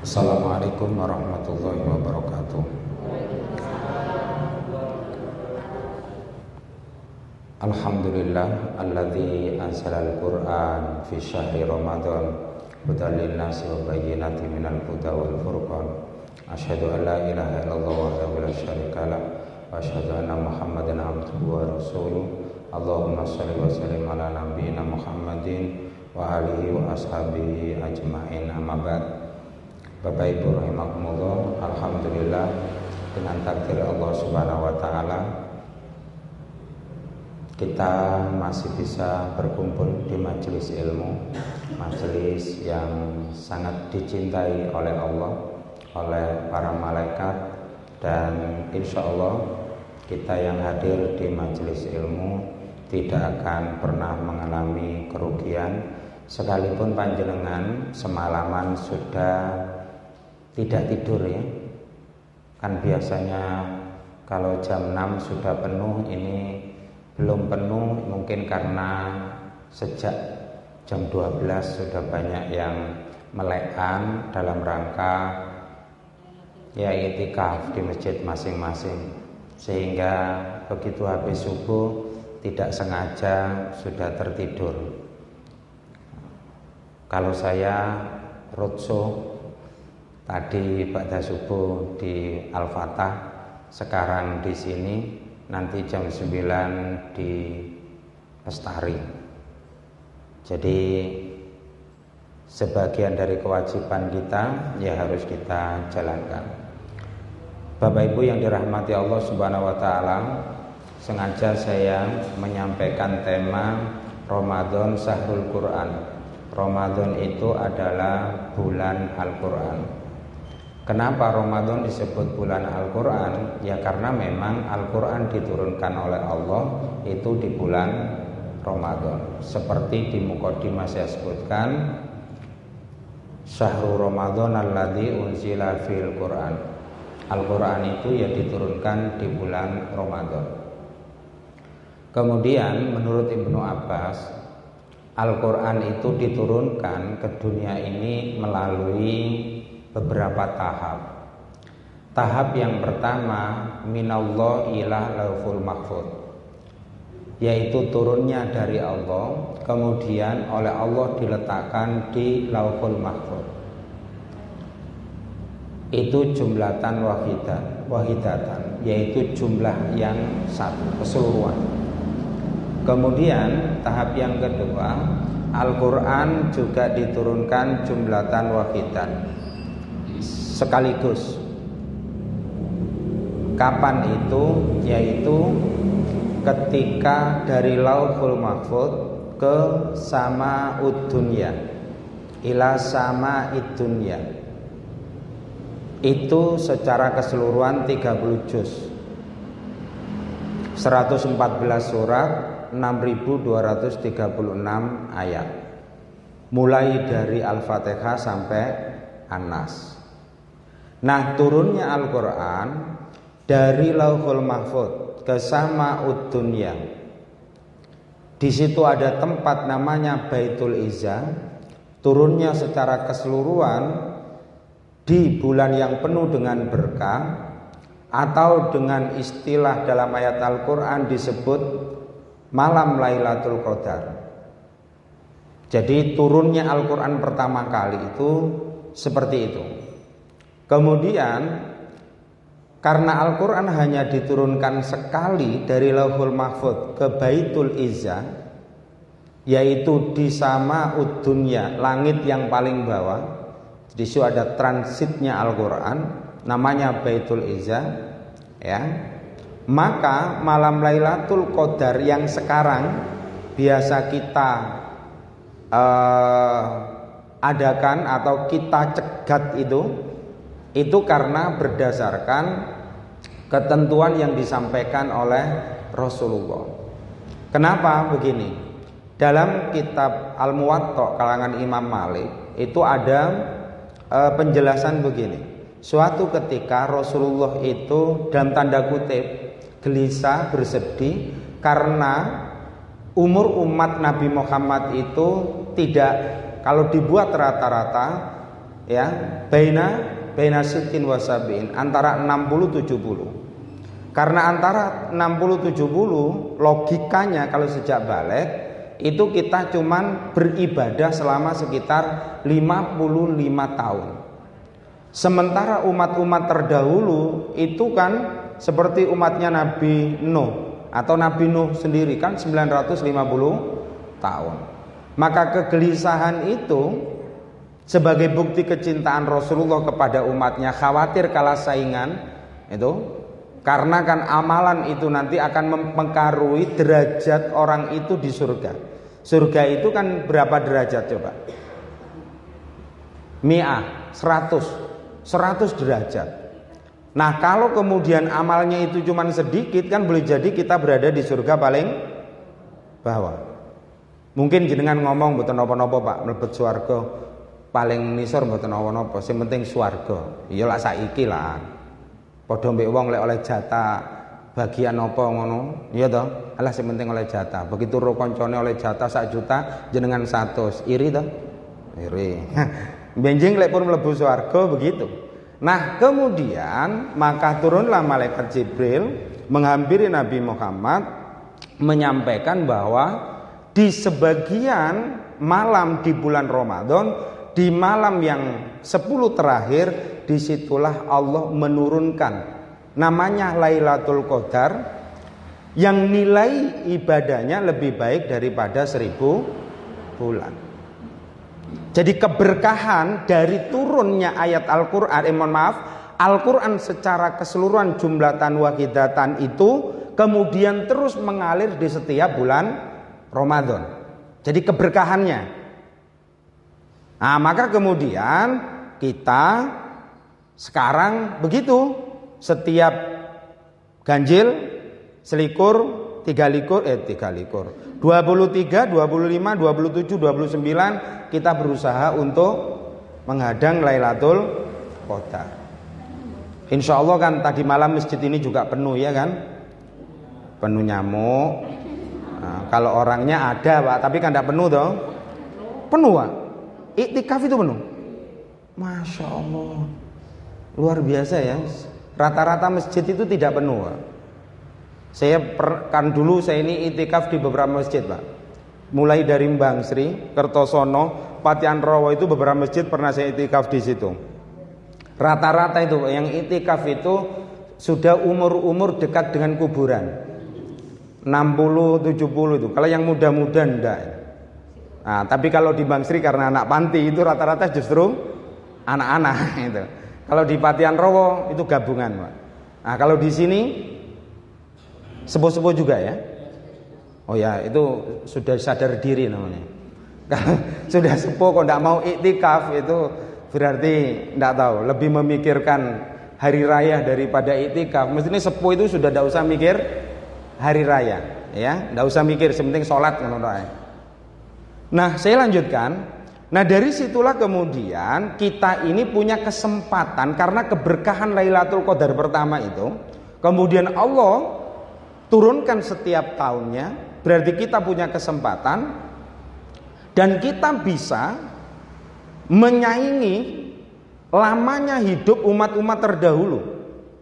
Assalamualaikum warahmatullahi wabarakatuh. Alhamdulillah alladzi anzalal Qur'an fi syahri Ramadan hudan lin-nasi wa bayyinatin minal huda wal furqan. Asyhadu an la ilaha illallah wahdahu la syarika lah wa asyhadu anna Muhammadan abduhu wa rasuluh. Allahumma shalli wa sallim ala nabiyyina Muhammadin wa alihi wa ashabihi ajmain. Amma ba'd. Bapak Ibu rahimakumullah, alhamdulillah dengan takdir Allah Subhanahu wa taala kita masih bisa berkumpul di majelis ilmu, majelis yang sangat dicintai oleh Allah, oleh para malaikat, dan insya Allah kita yang hadir di majelis ilmu tidak akan pernah mengalami kerugian, sekalipun panjenengan semalaman sudah tidak tidur ya. Kan biasanya kalau jam 6 sudah penuh, ini belum penuh, mungkin karena sejak jam 12 sudah banyak yang melekan dalam rangka ya i'tikaf di masjid masing-masing, sehingga begitu habis subuh tidak sengaja sudah tertidur. Kalau saya roadshow tadi pada subuh di Al-Fatah, sekarang di sini, nanti jam 9 di Lestari. Jadi sebagian dari kewajiban kita ya harus kita jalankan. Bapak Ibu yang dirahmati Allah Subhanahu wa taala, sengaja saya menyampaikan tema Ramadan Syahrul Quran. Ramadan itu adalah bulan Al-Quran. Kenapa Ramadan disebut bulan Al-Quran? Ya karena memang Al-Quran diturunkan oleh Allah itu di bulan Ramadan. Seperti di mukadimah saya sebutkan, Syahrul Ramadan alladzi unzila fil Quran. Al-Quran itu ya diturunkan di bulan Ramadan. Kemudian menurut Ibnu Abbas, Al-Quran itu diturunkan ke dunia ini melalui beberapa tahap. Tahap yang pertama, minallah ila lauful mahfud, yaitu turunnya dari Allah, kemudian oleh Allah diletakkan di lauful mahfud. Itu jumlatan wahidatan, yaitu jumlah yang satu, keseluruhan. Kemudian tahap yang kedua, Al-Quran juga diturunkan jumlatan wahidan, sekaligus. Kapan itu? Yaitu ketika dari Lauhul Mahfud ke Sama'ud Dunya, ila Sama'id Dunya. Itu secara keseluruhan 30 juz, 114 surat, 6.236 ayat, mulai dari Al-Fatihah sampai An-Nas. Nah, turunnya Al-Quran dari Lauhul Mahfud ke Sama'ud Dunya, di situ ada tempat namanya Baitul Izzah. Turunnya secara keseluruhan di bulan yang penuh dengan berkah, atau dengan istilah dalam ayat Al-Quran disebut malam Lailatul Qadar. Jadi turunnya Al-Quran pertama kali itu seperti itu. Kemudian karena Al-Quran hanya diturunkan sekali dari Lauhul Mahfud ke Baitul Izzah, yaitu di Sama'ud Dunya, langit yang paling bawah. Di situ ada transitnya Al-Quran, namanya Baitul Izzah, ya. Maka malam Lailatul Qadar yang sekarang biasa kita adakan atau kita cegat itu karena berdasarkan ketentuan yang disampaikan oleh Rasulullah. Kenapa begini? Dalam kitab Al-Muwatta kalangan Imam Malik itu ada penjelasan begini. Suatu ketika Rasulullah itu dalam tanda kutip gelisah, bersedih karena umur umat Nabi Muhammad itu tidak, kalau dibuat rata-rata ya, baina sittin wa sab'in, antara 60 70. Karena antara 60 70 logikanya kalau sejak balik itu kita cuman beribadah selama sekitar 55 tahun. Sementara umat-umat terdahulu itu kan seperti umatnya Nabi Nuh atau Nabi Nuh sendiri kan 950 tahun. Maka kegelisahan itu sebagai bukti kecintaan Rasulullah kepada umatnya, khawatir kalah saingan itu. Karena kan amalan itu nanti akan mempengaruhi derajat orang itu di surga. Surga itu kan berapa derajat coba? Mi'ah, 100 derajat. Nah kalau kemudian amalnya itu cuma sedikit, kan boleh jadi kita berada di surga paling bawah. Mungkin jenengan ngomong mboten napa-napa Pak, mlebet swarga paling nisor mboten napa-napa, sing penting swarga. Ya lah saiki lah. Padha mbek wong lek oleh jatah bagian apa ngono, iya toh? Alah sing penting oleh jatah. Begitu ro koncone oleh jatah 1 juta, jenengan 100. Iri toh? Iri. Benjing lek pun mlebu swarga begitu. Nah, kemudian maka turunlah malaikat Jibril menghampiri Nabi Muhammad menyampaikan bahwa di sebagian malam di bulan Ramadan, di malam yang 10 terakhir, disitulah Allah menurunkan namanya Lailatul Qadar yang nilai ibadahnya lebih baik daripada 1000 bulan. Jadi keberkahan dari turunnya ayat Al-Quran, Al-Quran secara keseluruhan jumlatan wahidatan itu kemudian terus mengalir di setiap bulan Ramadan. Jadi keberkahannya. Nah maka kemudian kita sekarang begitu, setiap ganjil selikur, 23, 25, 27, 29 kita berusaha untuk menghadang Lailatul Qadar. Insya Allah kan tadi malam masjid ini juga penuh ya kan, penuh nyamuk. Nah, kalau orangnya ada Pak, tapi kan tidak penuh toh, penuh Pak. Iktikaf itu penuh. Masya Allah, luar biasa ya. Rata-rata masjid itu tidak penuh Pak. Kan dulu saya ini iktikaf di beberapa masjid Pak. Mulai dari Mbang Sri, Kertosono, Patian Rawa, itu beberapa masjid pernah saya iktikaf di situ. Rata-rata itu yang iktikaf itu sudah umur-umur dekat dengan kuburan. 60, 70 itu. Kalau yang muda-muda enggak. Nah, tapi kalau di Mbang Sri karena anak panti itu rata-rata justru anak-anak itu. Kalau di Patian Rawa itu gabungan Pak. Nah, kalau di sini sepuh-sepuh juga ya. Oh ya, itu sudah sadar diri namanya. Kalau sudah sepuh kok tidak mau iktikaf itu berarti tidak tahu, lebih memikirkan hari raya daripada iktikaf. Mestinya sepuh itu sudah tidak usah mikir hari raya, ya, tidak usah mikir, sepenting sholat. Nah, saya lanjutkan. Nah, dari situlah kemudian kita ini punya kesempatan karena keberkahan Lailatul Qadar pertama itu, kemudian Allah turunkan setiap tahunnya. Berarti kita punya kesempatan dan kita bisa menyaingi lamanya hidup umat-umat terdahulu.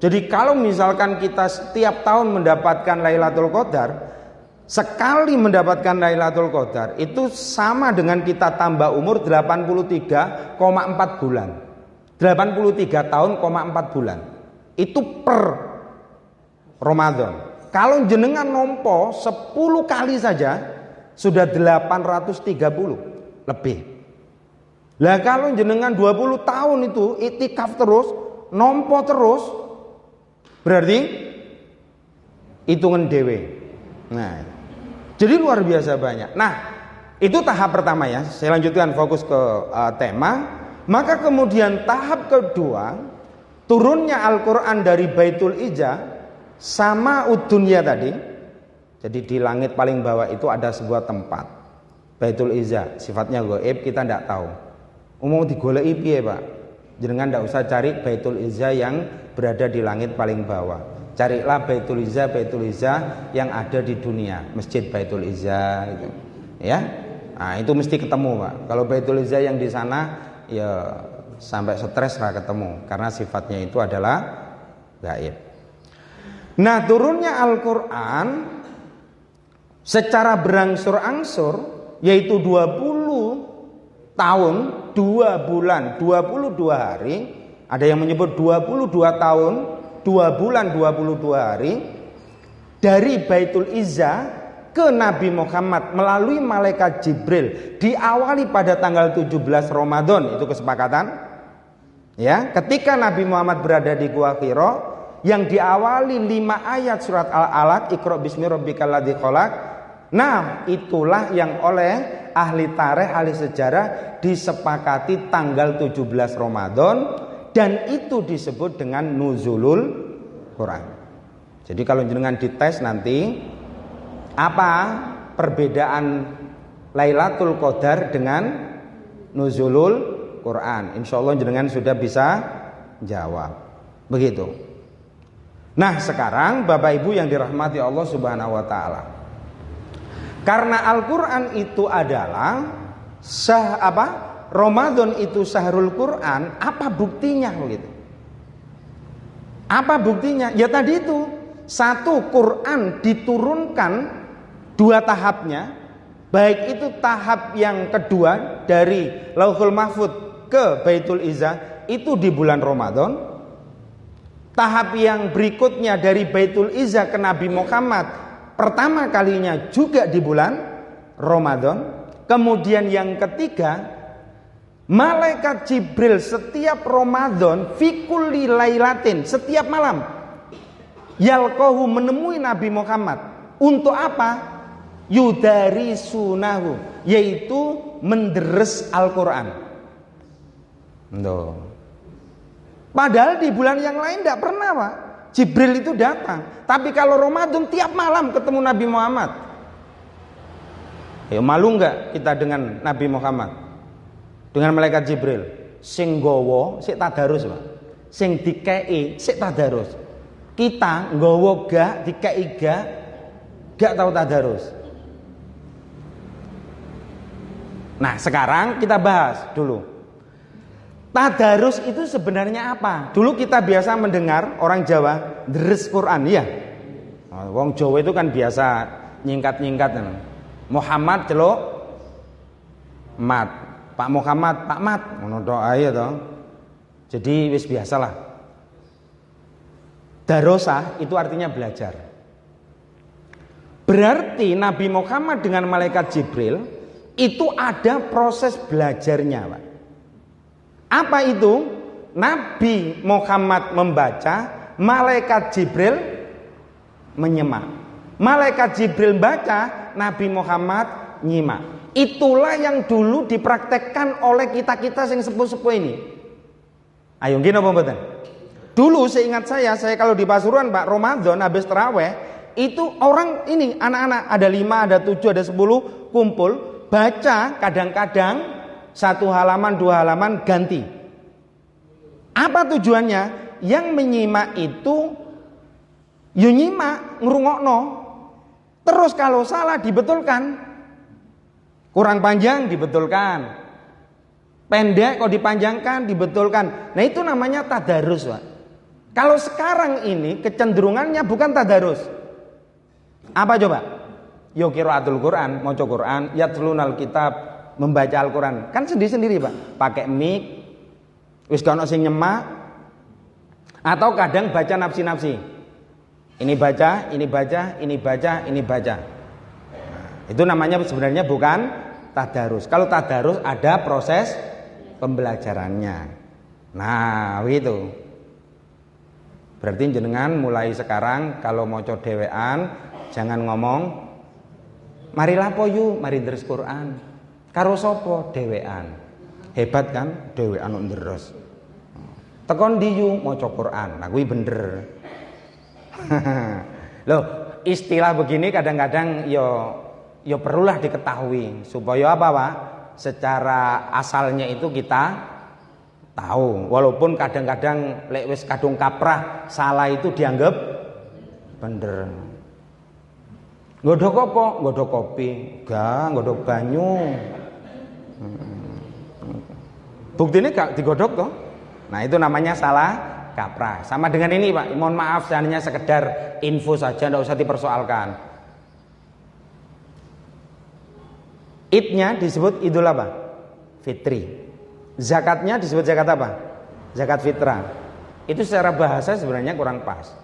Jadi kalau misalkan kita setiap tahun mendapatkan Lailatul Qadar, sekali mendapatkan Lailatul Qadar itu sama dengan kita tambah umur 83,4 bulan. 83 tahun, 4 bulan. Itu per Ramadan. Kalau jenengan nompo 10 kali saja sudah 830 lebih. Lah kalau jenengan 20 tahun itu iktikaf terus, nompo terus, berarti hitungan dewe. Nah, jadi luar biasa banyak. Nah, itu tahap pertama ya. Saya lanjutkan fokus ke tema. Maka kemudian tahap kedua, turunnya Al-Quran dari Baitul Izzah sama Udunya tadi. Jadi di langit paling bawah itu ada sebuah tempat, Baitul Izzah, sifatnya gaib, kita tidak tahu. Umum digoleki piye Pak? Jenengan tidak usah cari Baitul Izzah yang berada di langit paling bawah. Carilah Baitul Izzah yang ada di dunia, Masjid Baitul Izzah itu. Ya. Nah, itu mesti ketemu Pak. Kalau Baitul Izzah yang di sana ya sampai stres ra ketemu karena sifatnya itu adalah gaib. Nah, turunnya Al-Qur'an secara berangsur-angsur yaitu 20 tahun, 2 bulan, 22 hari, ada yang menyebut 22 tahun, 2 bulan, 22 hari dari Baitul Izzah ke Nabi Muhammad melalui malaikat Jibril diawali pada tanggal 17 Ramadan, itu kesepakatan. Ya, ketika Nabi Muhammad berada di Gua Hira yang diawali 5 ayat surat Al-Alaq, Iqra bismi rabbikal ladzi khalaq. Nah, itulah yang oleh ahli tarikh, ahli sejarah disepakati tanggal 17 Ramadan dan itu disebut dengan nuzulul Quran. Jadi kalau jenengan dites nanti apa perbedaan Lailatul Qadar dengan nuzulul Quran? Insya Allah jenengan sudah bisa jawab. Begitu. Nah, sekarang Bapak Ibu yang dirahmati Allah Subhanahu wa taala. Karena Al-Qur'an itu adalah Ramadan itu syahrul Quran, apa buktinya begitu? Apa buktinya? Ya tadi itu, satu, Quran diturunkan 2 tahapnya, baik itu tahap yang kedua dari Lauhul Mahfuz ke Baitul Izzah itu di bulan Ramadan. Tahap yang berikutnya dari Baitul Izzah ke Nabi Muhammad pertama kalinya juga di bulan Ramadan. Kemudian yang ketiga, malaikat Jibril setiap Ramadan fi kulli lailatin, setiap malam yalqahu menemui Nabi Muhammad. Untuk apa? Yudari sunahu, yaitu menderes Al-Quran. Padahal di bulan yang lain tidak pernah Pak Jibril itu datang. Tapi kalau Ramadan tiap malam ketemu Nabi Muhammad. Ya, malu enggak kita dengan Nabi Muhammad, dengan malaikat Jibril? Sing gowo sik tadarus Pak, sing dikei sik tadarus. Kita nggawa gak dikei gak tahu tadarus. Nah, sekarang kita bahas dulu. Tadarus itu sebenarnya apa? Dulu kita biasa mendengar orang Jawa deres Quran, ya. Wong Jawa itu kan biasa nyingkat-nyingkat. Muhammad celuk mat, Pak Muhammad, Pak Mat, ngono tok ae to. Jadi wis biasalah. Darosah itu artinya belajar. Berarti Nabi Muhammad dengan malaikat Jibril itu ada proses belajarnya, Pak. Apa itu? Nabi Muhammad membaca, malaikat Jibril menyimak. Malaikat Jibril baca, Nabi Muhammad nyimak. Itulah yang dulu dipraktekkan oleh kita-kita yang sepuh-sepuh ini. Ayo gini apa mboten? Dulu seingat saya kalau di Pasuruan Pak, Ramadan habis tarawih, itu orang ini anak-anak ada 5, ada 7, ada 10 kumpul baca, kadang-kadang 1 halaman 2 halaman ganti. Apa tujuannya? Yang menyimak itu yo nyimak, ngrungokno. Terus kalau salah dibetulkan. Kurang panjang dibetulkan. Pendek kok dipanjangkan dibetulkan. Nah, itu namanya tadarus, Pak. Kalau sekarang ini kecenderungannya bukan tadarus. Apa coba? Yo qiraatul Quran, maca Quran, yatlunal kitab, membaca Al-Quran. Kan sendiri-sendiri, Pak. Pakai mic, wis ono sing nyemak, atau kadang baca nafsi-nafsi. Ini baca, ini baca, ini baca, ini baca. Itu namanya sebenarnya bukan tadarus. Kalau tadarus ada proses pembelajarannya. Nah, begitu. Berarti jenengan mulai sekarang kalau maca dhewean jangan ngomong mari lapo yu, mari deres Quran. Karo sapa? Dhewean. Hebat kan? Dhewean nderes. Tekon ndi yu maca Quran. Nah kuwi bener. Loh, istilah begini kadang-kadang yo perlulah diketahui supaya apa, Pak? Secara asalnya itu kita tahu. Walaupun kadang-kadang lek wis kadung kaprah salah itu dianggap bener. Nggodhok apa? Nggodhok kopi, nggodhok banyu. Buktinya gak digodok toh. Nah itu namanya salah kaprah. Sama dengan ini Pak, mohon maaf hanya sekedar info saja, tidak usah dipersoalkan. Idnya disebut Idul apa? Fitri. Zakatnya disebut zakat apa? Zakat fitrah. Itu secara bahasa sebenarnya kurang pas.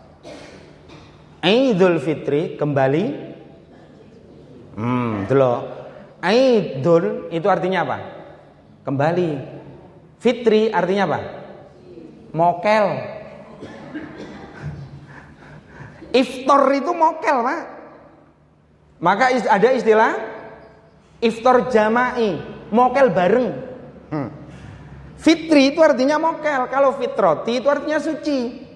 Idul Fitri kembali. Delok. Idul itu artinya apa? Kembali. Fitri artinya apa? Mokel. Iftar itu mokel, Pak. Maka ada istilah iftar jama'i, mokel bareng. Fitri itu artinya mokel. Kalau fitroti itu artinya suci.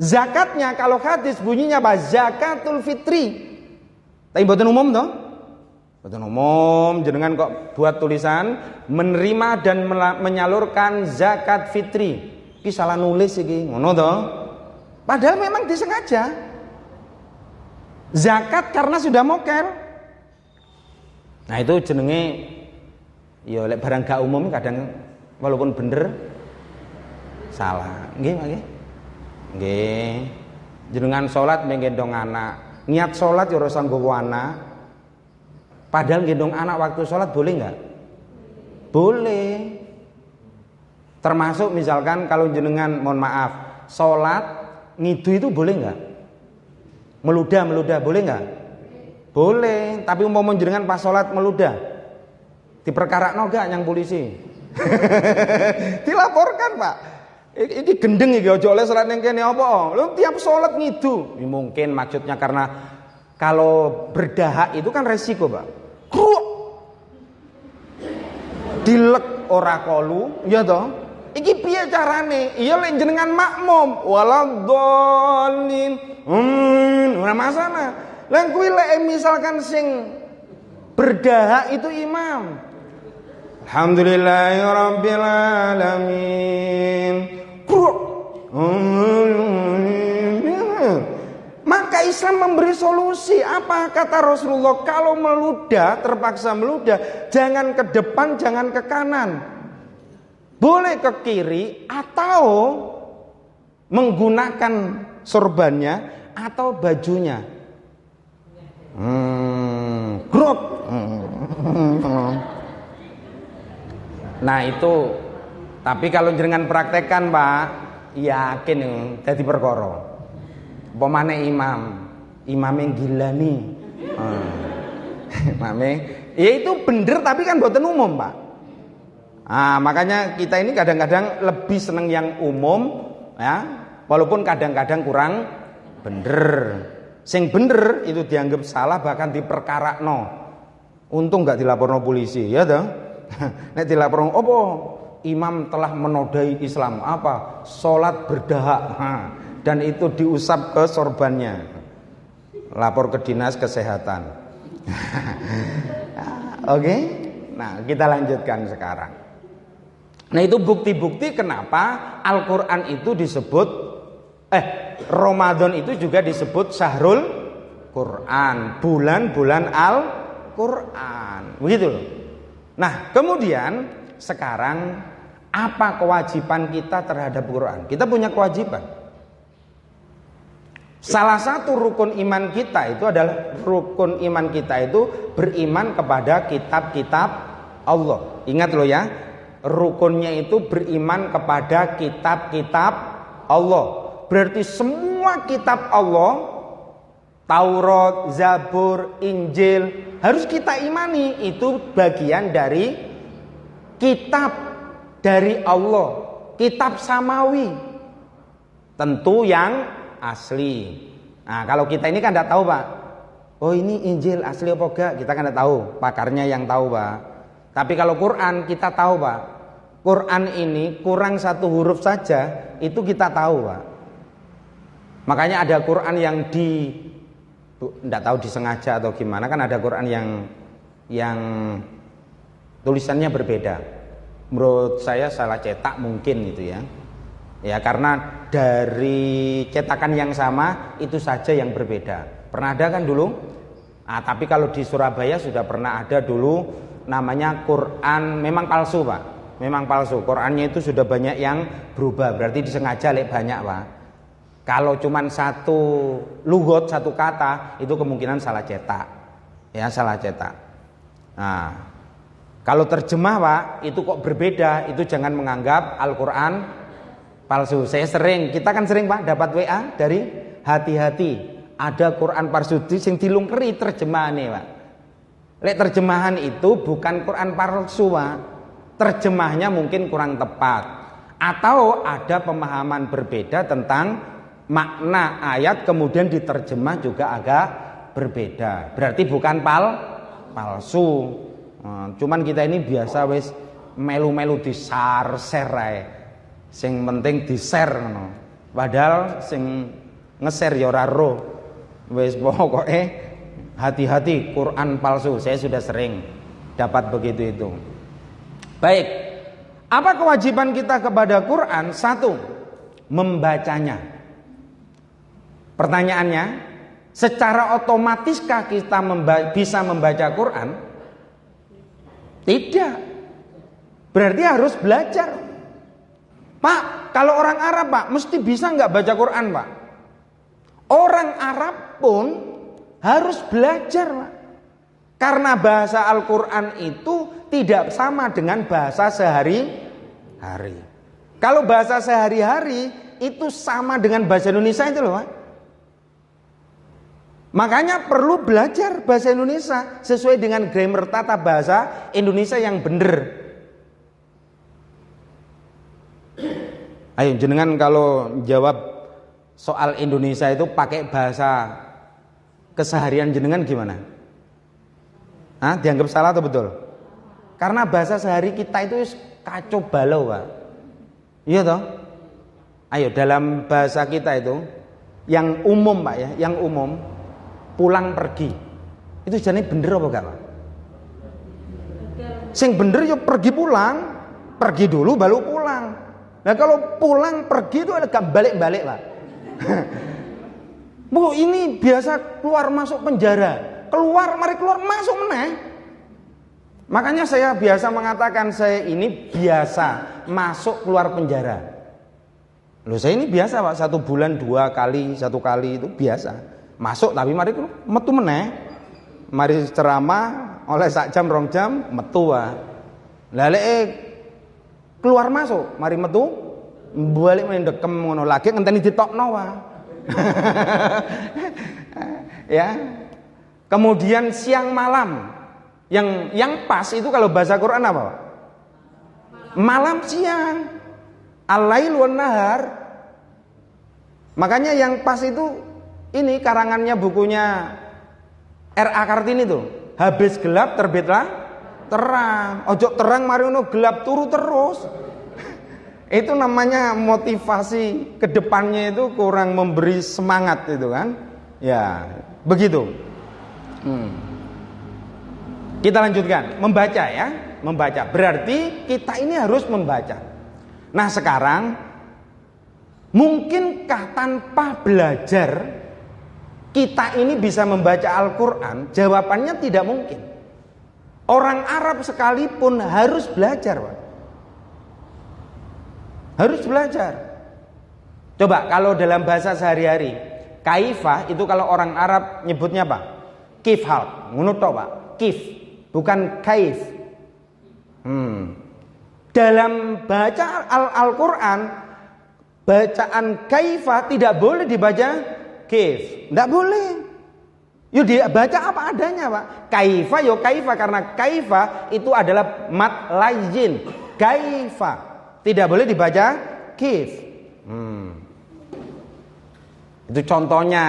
Zakatnya kalau hadis bunyinya apa? Zakatul fitri. Tapi mboten umum toh? Mboten umum, jenengan kok buat tulisan menerima dan menyalurkan zakat fitri. Iki salah nulis iki, ngono toh? Padahal memang disengaja. Zakat karena sudah mokel. Nah itu jenenge ya lek barang gak umum kadang walaupun bener salah. Nggih, nggih. Nggih. Jenengan salat menggendong anak, niat salat ya ora usah nggawa anak. Padahal gendong anak waktu salat boleh enggak? Boleh. Termasuk misalkan kalau jenengan mohon maaf, salat ngidu itu boleh enggak? Meludah boleh enggak? Boleh, tapi umpama jenengan pas salat meludah diperkarakno gak yang polisi? Dilaporkan, Pak. Ini gendeng iki aja oleh salat ning kene apa? Lu tiap salat ngidu. Ya, mungkin maksudnya karena kalau berdahak itu kan resiko, Pak. Kruk. Dilek ora kolu, ya toh? Iki piye carane? Iya lek jenengan makmum, waladhdallin. Ora masalah. Lah kuwi lek misalkan sing berdahak itu imam. Alhamdulillahirabbil alamin. Maka Islam memberi solusi. Apa kata Rasulullah? Kalau meludah, terpaksa meludah, jangan ke depan, jangan ke kanan. Boleh ke kiri atau menggunakan sorbannya atau bajunya. Grok. Nah itu. Tapi kalau jenengan praktekkan, Pak, yakin dadi perkara. Pemane imam yang gila nih. Imame, ya itu bener tapi kan boten umum, Pak. Makanya kita ini kadang-kadang lebih seneng yang umum, ya, walaupun kadang-kadang kurang bener. Sing bener itu dianggap salah bahkan diperkarakno. Untung nggak dilaporno polisi, ya toh. Nek dilaporno opo? Imam telah menodai Islam apa? Salat berdahak. Dan itu diusap ke sorbannya. Lapor ke dinas kesehatan. Oke? Nah, kita lanjutkan sekarang. Nah, itu bukti-bukti kenapa Al-Qur'an itu disebut Ramadan itu juga disebut Syahrul Quran, bulan-bulan Al-Qur'an. Begitu loh. Nah, kemudian sekarang apa kewajiban kita terhadap Quran? Kita punya kewajiban. Salah satu rukun iman kita itu adalah rukun iman kita itu beriman kepada kitab-kitab Allah. Ingat loh ya, rukunnya itu beriman kepada kitab-kitab Allah. Berarti semua kitab Allah, Taurat, Zabur, Injil harus kita imani. Itu bagian dari kitab dari Allah, kitab samawi. Tentu yang asli. Nah, kalau kita ini kan tidak tahu, Pak. Oh, ini Injil asli apa enggak? Kita kan tidak tahu. Pakarnya yang tahu, Pak. Tapi kalau Quran kita tahu, Pak. Quran ini kurang satu huruf saja itu kita tahu, Pak. Makanya ada Quran yang tidak tahu disengaja atau gimana, kan ada Quran yang tulisannya berbeda. Menurut saya salah cetak mungkin gitu ya. Ya karena dari cetakan yang sama itu saja yang berbeda. Pernah ada kan dulu? Tapi kalau di Surabaya sudah pernah ada dulu namanya Quran, memang palsu, Pak. memang palsu. Qurannya itu sudah banyak yang berubah, berarti disengaja banyak Pak. Kalau cuman satu lugot, satu kata, itu kemungkinan salah cetak. Ya, salah cetak. Nah, kalau terjemah Pak, itu kok berbeda, itu jangan menganggap Al-Quran palsu. Kita kan sering Pak dapat WA dari hati-hati, ada Quran palsu sing dilungkeri terjemahannya Pak. Terjemahan itu bukan Quran palsu Pak. Terjemahnya mungkin kurang tepat, atau ada pemahaman berbeda tentang makna ayat, kemudian diterjemah juga agak berbeda. Berarti bukan palsu. Cuman kita ini biasa wis melu-melu di-share ae. Sing penting di-share ngono. Padahal sing nge-share ya ora roh. Wis pokoke hati-hati Quran palsu. Saya sudah sering dapat begitu itu. Baik. Apa kewajiban kita kepada Quran? 1, membacanya. Pertanyaannya, secara otomatiskah kita bisa membaca Quran? Tidak. Berarti harus belajar. Pak, kalau orang Arab Pak, mesti bisa nggak baca Quran Pak? Orang Arab pun harus belajar Pak. Karena bahasa Al-Quran itu tidak sama dengan bahasa sehari-hari. Kalau bahasa sehari-hari itu sama dengan bahasa Indonesia itu loh Pak. Makanya perlu belajar bahasa Indonesia sesuai dengan grammar tata bahasa Indonesia yang benar. Ayo jenengan kalau jawab soal Indonesia itu pakai bahasa keseharian jenengan gimana? Dianggap salah atau betul? Karena bahasa sehari kita itu kacau balau Pak. Iya toh? Ayo dalam bahasa kita itu yang umum Pak ya, yang umum pulang pergi. Itu jane bener apa gak Pak? Sing bener ya pergi pulang, pergi dulu baru pulang. Nah kalau pulang pergi itu agak balik-balik Pak. Bu ini biasa keluar masuk penjara, mari keluar masuk meneh. Makanya saya biasa mengatakan saya ini biasa masuk keluar penjara. Loh saya ini biasa Pak, 1 bulan 2 kali, 1 kali itu biasa. Masuk tapi mari metu meneh. Mari ceramah oleh sak jam 2 jam metu Pak. Lah keluar masuk, mari metu balik mendekem ngono lagi ngenteni ditokno Pak. Ya. Kemudian siang malam yang pas itu kalau bahasa Quran apa Pak? Malam siang. Al-lail wan nahar. Makanya yang pas itu ini karangannya bukunya R.A. Kartini tuh. Habis gelap terbitlah terang. Ojo terang mari ono gelap turu terus. Itu namanya motivasi kedepannya itu kurang memberi semangat itu kan. Ya, begitu. Kita lanjutkan, membaca ya, membaca. Berarti kita ini harus membaca. Nah sekarang, mungkinkah tanpa belajar kita ini bisa membaca Al-Quran? Jawabannya tidak mungkin. Orang Arab sekalipun harus belajar Pak. Harus belajar. Coba kalau dalam bahasa sehari-hari, kaifah itu kalau orang Arab nyebutnya apa? Kif hal, ngono tok Pak. Kif, bukan kaif. Dalam baca Al-Quran, bacaan kaifah tidak boleh dibaca kif, tidak boleh. Yuk dia baca apa adanya Pak. Kaifah yo kaifah, karena kaifah itu adalah mat layin. Kaifah tidak boleh dibaca kif. Itu contohnya.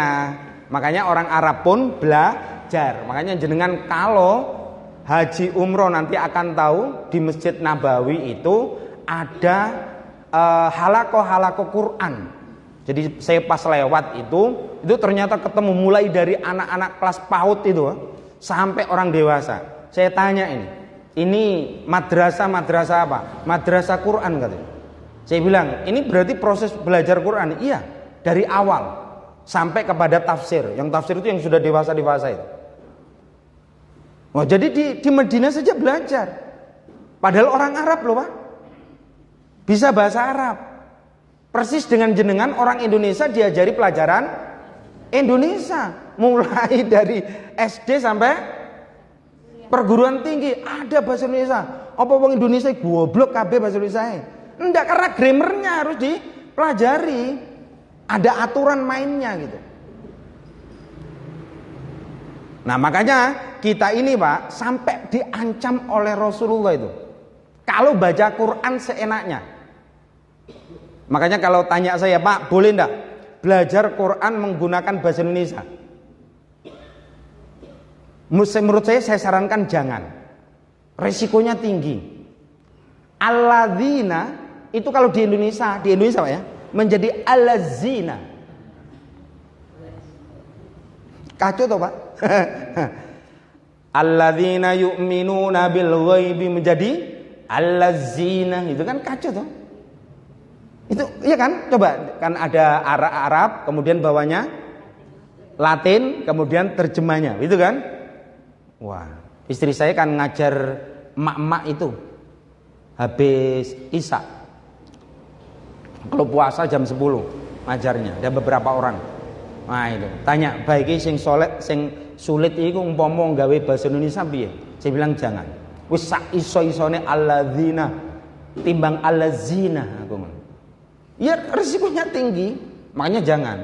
Makanya orang Arab pun belajar. Makanya jenengan kalau haji umroh nanti akan tahu di Masjid Nabawi itu ada halaqah Quran. Jadi saya pas lewat itu ternyata ketemu mulai dari anak-anak kelas PAUD itu sampai orang dewasa. Saya tanya ini madrasah apa? Madrasah Quran katanya. Saya bilang, ini berarti proses belajar Quran. Iya, dari awal sampai kepada tafsir. Yang tafsir itu yang sudah dewasa itu. Wah, jadi di Madinah saja belajar. Padahal orang Arab loh Pak. bisa bahasa Arab. Persis dengan jenengan orang Indonesia diajari pelajaran Indonesia, mulai dari SD sampai perguruan tinggi ada bahasa Indonesia. Apa wong Indonesia goblok kabeh bahasa Indonesia? Enggak, karena grammarnya harus dipelajari. Ada aturan mainnya gitu. Nah, makanya kita ini Pak sampai diancam oleh Rasulullah itu. Kalau baca Quran seenaknya. Makanya kalau tanya saya, Pak, boleh enggak belajar Quran menggunakan bahasa Indonesia? Menurut saya sarankan jangan. Resikonya tinggi. Alladzina itu kalau di Indonesia Pak ya, menjadi allazina. Kacau toh Pak? Alladzina yu'minuna bil ghaibi menjadi allazina, itu kan kacau toh? Itu iya kan? Coba kan ada Arab, kemudian bawahnya Latin, kemudian terjemahnya, itu kan? Wah, istri saya kan ngajar emak-emak itu habis Isya. Kalau puasa jam 10 ngajarnya, ada beberapa orang. Nah itu, tanya baiki sing sulit iku umpama gawe bahasa Indonesia piye? Saya bilang jangan. Wis sak iso-isone alladzina timbang allazina aku ngomong. Ya risikonya tinggi, makanya jangan.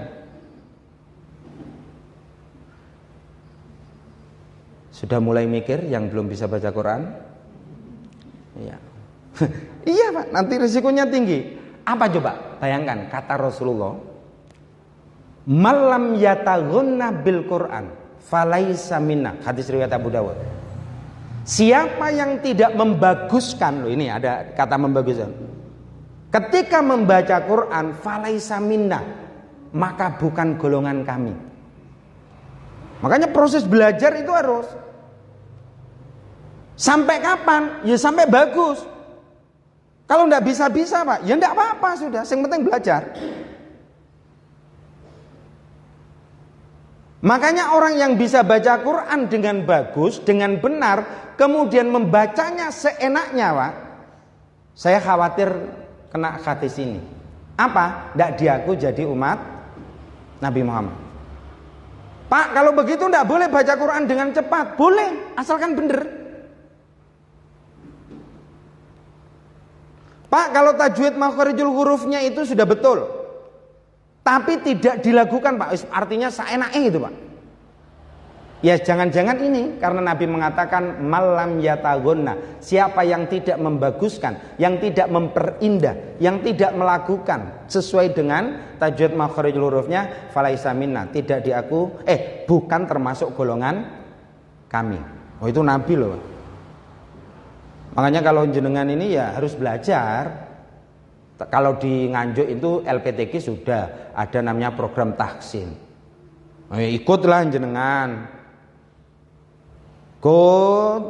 Sudah mulai mikir yang belum bisa baca Quran? Iya. Iya Pak, nanti risikonya tinggi. Apa coba? Bayangkan kata Rasulullah, malam yataghunna bil Quran falaisa minna. Hadis riwayat Abu Dawud. Siapa yang tidak membaguskan, loh ini ada kata membaguskan. Ketika membaca Quran falaisa minna, maka bukan golongan kami. Makanya proses belajar itu harus sampai kapan? Ya sampai bagus. Kalau enggak bisa-bisa Pak, ya enggak apa-apa sudah, yang penting belajar. Makanya orang yang bisa baca Quran dengan bagus, dengan benar, kemudian membacanya seenaknya Pak, saya khawatir kena hadis ini. Apa? Enggak diaku jadi umat Nabi Muhammad. Pak, kalau begitu enggak boleh baca Quran dengan cepat. Boleh, asalkan benar. Pak, kalau tajwid makharijul hurufnya itu sudah betul, tapi tidak dilakukan Pak, artinya seenaknya itu Pak. Ya jangan-jangan ini karena Nabi mengatakan malam yataghunna, siapa yang tidak membaguskan, yang tidak memperindah, yang tidak melakukan sesuai dengan tajwid makharijul hurufnya, falaisa minna, tidak diaku, bukan termasuk golongan kami. Oh itu Nabi loh Pak. Makanya kalau jenengan ini ya harus belajar. Kalau di Nganjuk itu LPTG sudah ada namanya program tahsin. Ikutlah jenengan. Ikut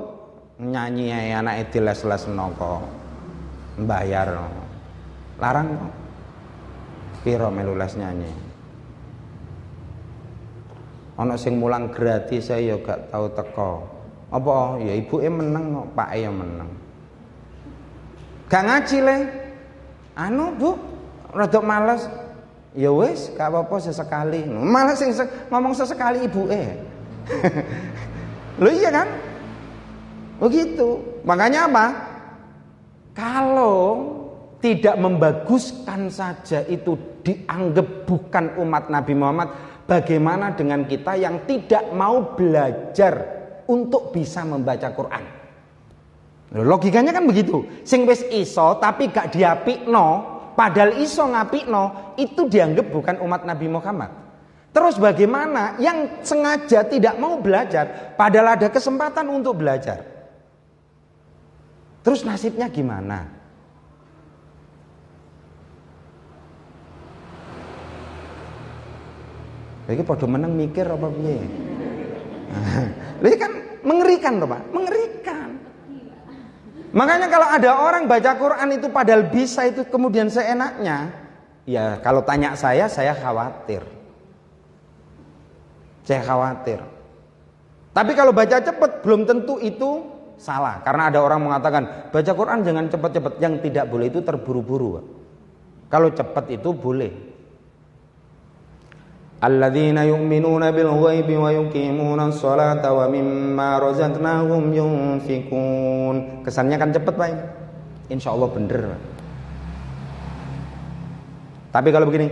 nyanyi anak itu les-les noko. Bayar. Larang. Piro melu les nyanyi. Ono sing mulang gratis saya ya gak tahu teko. Apa ya ibuke meneng kok, pake ya meneng. Gak ngaji le. Anu Bu, rada males. Ya wis, gak apa-apa sesekali. Malah sing ngomong sesekali ibuke. Loh iya kan? Begitu. Makanya apa? Kalau tidak membaguskan saja itu dianggap bukan umat Nabi Muhammad, bagaimana dengan kita yang tidak mau belajar untuk bisa membaca Quran? Logikanya kan begitu. Sing wis iso tapi gak diapikno, padahal iso ngapikno, itu dianggap bukan umat Nabi Muhammad. Terus bagaimana yang sengaja tidak mau belajar, padahal ada kesempatan untuk belajar? Terus nasibnya gimana? Lagi podo meneng mikir apa piye? Ini kan mengerikan loh Pak, mengerikan. Makanya kalau ada orang baca Quran itu padahal bisa itu kemudian seenaknya, ya kalau tanya saya khawatir. Saya khawatir. Tapi kalau baca cepat belum tentu itu salah. Karena ada orang mengatakan baca Quran jangan cepat-cepat. Yang tidak boleh itu terburu-buru. Kalau cepat itu boleh. Alladzina yu'minuna bil ghaibi wa yuqimuna sholata wa mimma razaqnahum yunfikun. Kesannya kan cepat, Pak. Insyaallah bener. Tapi kalau begini,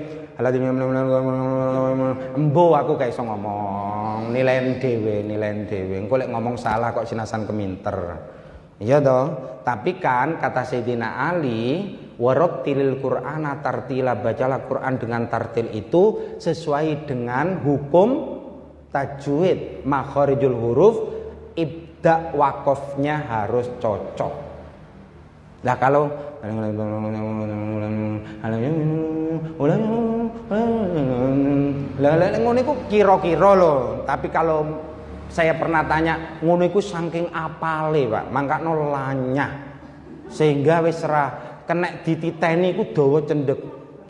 embo aku kayak iso ngomong, nilain dhewe. Engko lek ngomong salah kok sinasan keminter. Iya toh? Tapi kan kata Sayyidina Ali, warattilil Qur'ana tartila, bacalah Quran dengan tartil itu sesuai dengan hukum tajwid, makharijul huruf, ibda wakofnya harus cocok. Nah kalau ngono iku kira-kira lho, tapi kalau saya pernah tanya ngono iku saking apale, Pak, mangkano lanyah sehingga wis ora kena dititeni iku dawa cendhek.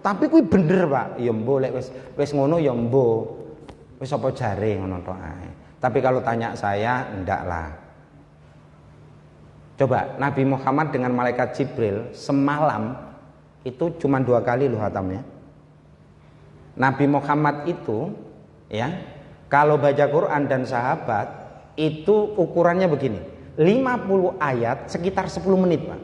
Tapi kuwi bener, Pak. Ya mbo lek wis ngono ya mbo. Wis apa jare ngono tok ae. Tapi kalau tanya saya ndak lah. Coba Nabi Muhammad dengan malaikat Jibril semalam itu cuma 2 kali loh hatamnya. Nabi Muhammad itu ya, kalau baca Quran dan sahabat itu ukurannya begini. 50 ayat sekitar 10 menit, Pak.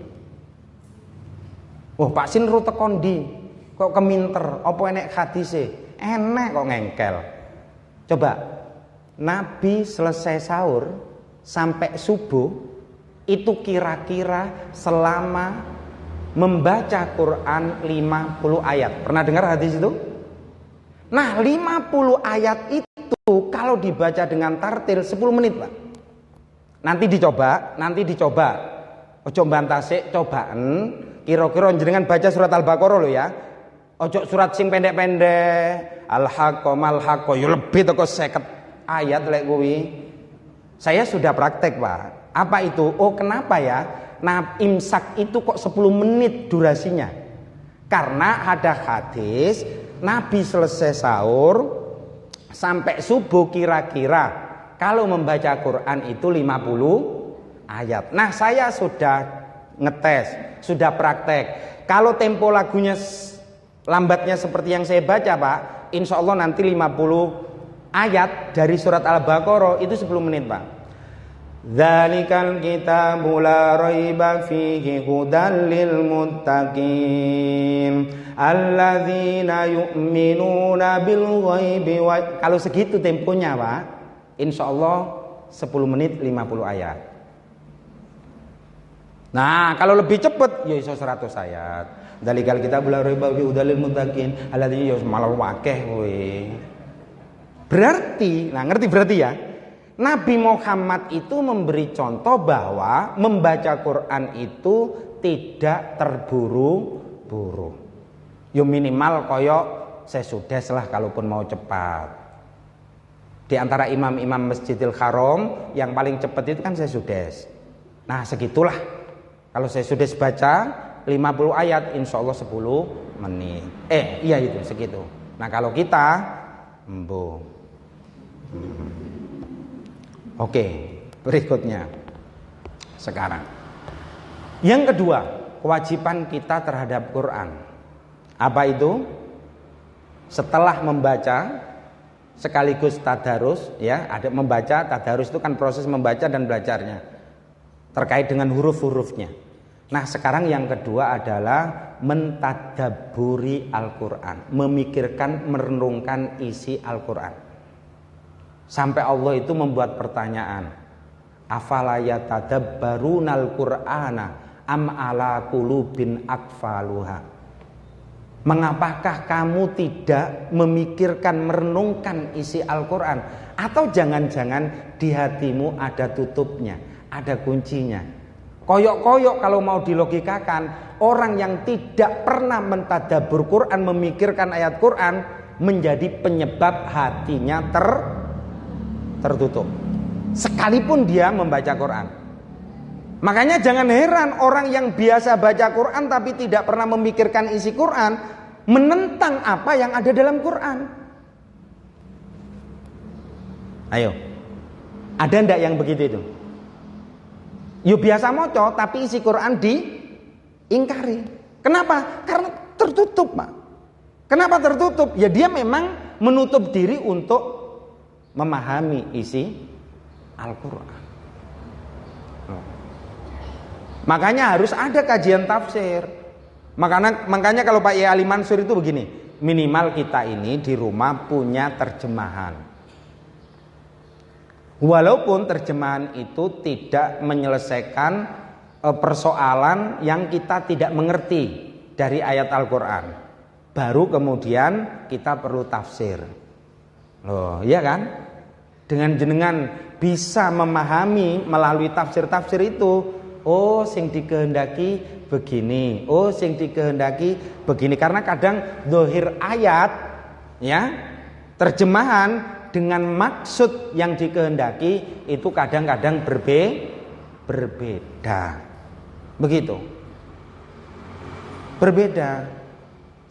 Wah, Pak Sin rute kondi kok keminter, apa enek hadise? Enek kok ngengkel. Coba Nabi selesai sahur sampai subuh itu kira-kira selama membaca Quran 50 ayat. Pernah dengar hadis itu? Nah, 50 ayat itu kalau dibaca dengan tartil 10 menit, Pak. Nanti dicoba. Ojo bantase cobaan. Kira-kira jenengan baca surat Al-Baqarah lo ya. Ojo surat sing pendek-pendek. Al-Haqqah mal-Haqqah yo lebih teko 50 ayat lek kuwi. Saya sudah praktek, Pak. Apa itu? Oh, kenapa ya? Nah, imsak itu kok 10 menit durasinya? Karena ada hadis Nabi selesai sahur sampai subuh kira-kira kalau membaca Quran itu 50 ayat. Nah, saya sudah ngetes, sudah praktek. Kalau tempo lagunya lambatnya seperti yang saya baca, Pak, insya Allah nanti 50 ayat dari surat Al-Baqarah itu 10 menit, Pak. Dzalikal kitabu la raiba fihi hudal lil muttaqin alladzina yu'minuna bil ghaibi wa. Kalau segitu temponya, Pak, insyaallah 10 menit 50 ayat. Nah, kalau lebih cepat ya iso 100 ayat. Dzalikal kitabu la raiba fihi hudal lil muttaqin alladzina malah wakeh kowe. Berarti, nah ngerti berarti ya? Nabi Muhammad itu memberi contoh bahwa membaca Quran itu tidak terburu-buru. Yo minimal koyok sesudes lah kalaupun mau cepat. Di antara imam-imam Masjidil Haram yang paling cepat itu kan sesudes. Nah segitulah. Kalau sesudes baca 50 ayat insya Allah 10 menit. Iya itu segitu. Nah kalau kita Oke, berikutnya sekarang. Yang kedua, kewajiban kita terhadap Quran. Apa itu? Setelah membaca sekaligus tadarus, ya, ada membaca, tadarus itu kan proses membaca dan belajarnya. Terkait dengan huruf-hurufnya. Nah, sekarang yang kedua adalah mentadabburi Al-Qur'an, memikirkan, merenungkan isi Al-Qur'an. Sampai Allah itu membuat pertanyaan, afala yatadabbarunal qur'ana am ala qulubin aqfaluha. Mengapakah kamu tidak memikirkan, merenungkan isi Al-Qur'an? Atau jangan-jangan di hatimu ada tutupnya, ada kuncinya? Koyok-koyok kalau mau dilogikakan, orang yang tidak pernah mentadabbur Quran, memikirkan ayat Quran, menjadi penyebab hatinya tertutup sekalipun dia membaca Quran. Makanya jangan heran orang yang biasa baca Quran tapi tidak pernah memikirkan isi Quran menentang apa yang ada dalam Quran. Ayo, ada ndak yang begitu itu? Yo biasa maca tapi isi Quran diingkari. Kenapa? Karena tertutup, Pak. Kenapa tertutup? Ya dia memang menutup diri untuk memahami isi Al-Quran. Makanya harus ada kajian tafsir. Makanya kalau Pak Yai Ali Mansur itu begini, minimal kita ini di rumah punya terjemahan. Walaupun terjemahan itu tidak menyelesaikan persoalan yang kita tidak mengerti dari ayat Al-Quran, baru kemudian kita perlu tafsir. Loh, iya kan? Dengan jenengan bisa memahami melalui tafsir-tafsir itu, oh sing dikehendaki begini, oh sing dikehendaki begini. Karena kadang zahir ayat, ya, terjemahan dengan maksud yang dikehendaki itu kadang-kadang berbeda. Begitu. Berbeda.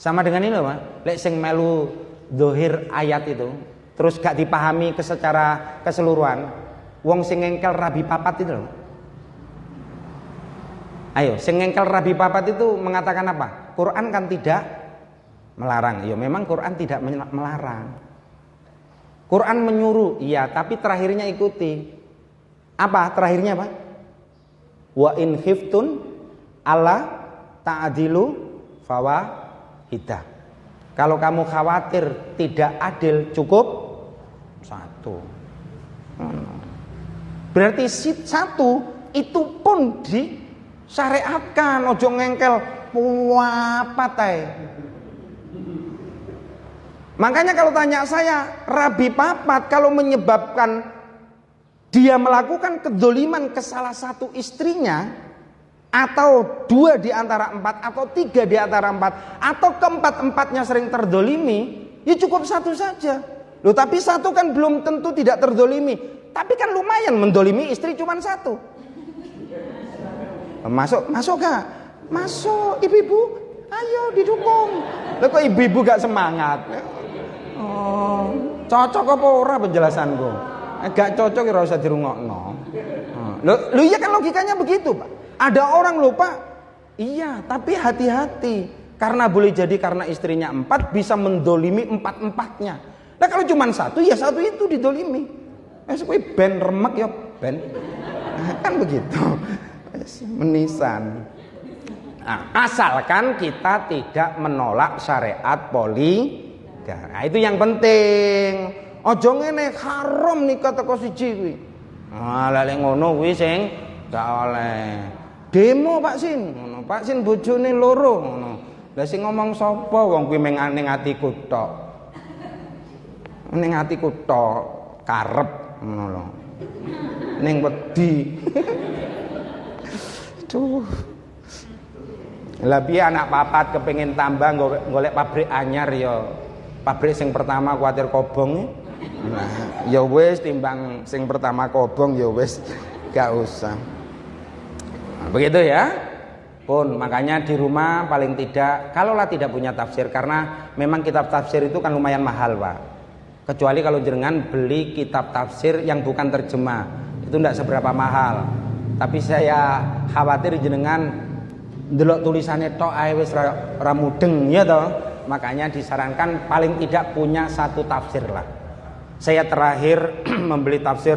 Sama dengan ini loh, Pak. Lek sing melu zahir ayat itu terus gak dipahami secara keseluruhan, wong sing ngengkel rabi papat itu loh. Ayo, sing ngengkel rabi papat itu mengatakan apa? Quran kan tidak melarang. Ya memang Quran tidak melarang. Quran menyuruh, iya, tapi terakhirnya ikuti. Apa terakhirnya, Pak? Wa in khiftun alla ta'dilu fawahidah. Kalau kamu khawatir tidak adil, cukup satu. Berarti satu itu pun disyariatkan, ojo ngengkel papat ae. Makanya kalau tanya saya, rabi papat kalau menyebabkan dia melakukan kedzoliman ke salah satu istrinya, atau 2 di antara 4, atau 3 di antara 4, atau keempat-empatnya sering terdolimi, ya cukup satu saja. Loh, tapi satu kan belum tentu tidak terdolimi, tapi kan lumayan mendolimi istri cuma satu. Masuk gak? Masuk, ibu-ibu, ayo didukung. Loh kok ibu-ibu gak semangat? Oh, cocok apa ora penjelasanku? Gak cocok ya ora usah dirungokno. Loh iya kan logikanya begitu, Pak. Ada orang lupa, iya, tapi hati-hati. Karena boleh jadi karena istrinya 4 bisa mendolimi 4-empatnya. Nah kalau cuma satu, ya satu itu didolimi. Kowe ben remek ya ben. Kan begitu. Menisan. Nah, asalkan kita tidak menolak syariat poligami. Nah, itu yang penting. Aja ngene haram nikah teko siji kuwi. Ah, lek ngono kuwi sing gak oleh. Demo Pak Sin, ngono. Pak Sin bojone loro ngono. Lah sing ngomong sapa wong kuwi ning atiku tok. Ning atiku tok karep ngono lho. Ning wedi. Duh. Lah piye anak papat kepengin tambah golek pabrik anyar ya. Pabrik sing pertama kuwatir kobong. Nah, ya wis timbang sing pertama kobong ya wis gak usah. Nah, begitu ya. Pun makanya di rumah paling tidak kalaulah tidak punya tafsir, karena memang kitab tafsir itu kan lumayan mahal, Pak. Kecuali kalau jenengan beli kitab tafsir yang bukan terjemah, itu tidak seberapa mahal. Tapi saya khawatir jenengan ndelok tulisannya tok ae wis ora mudeng ya toh. Makanya disarankan paling tidak punya satu tafsir lah. Saya terakhir membeli tafsir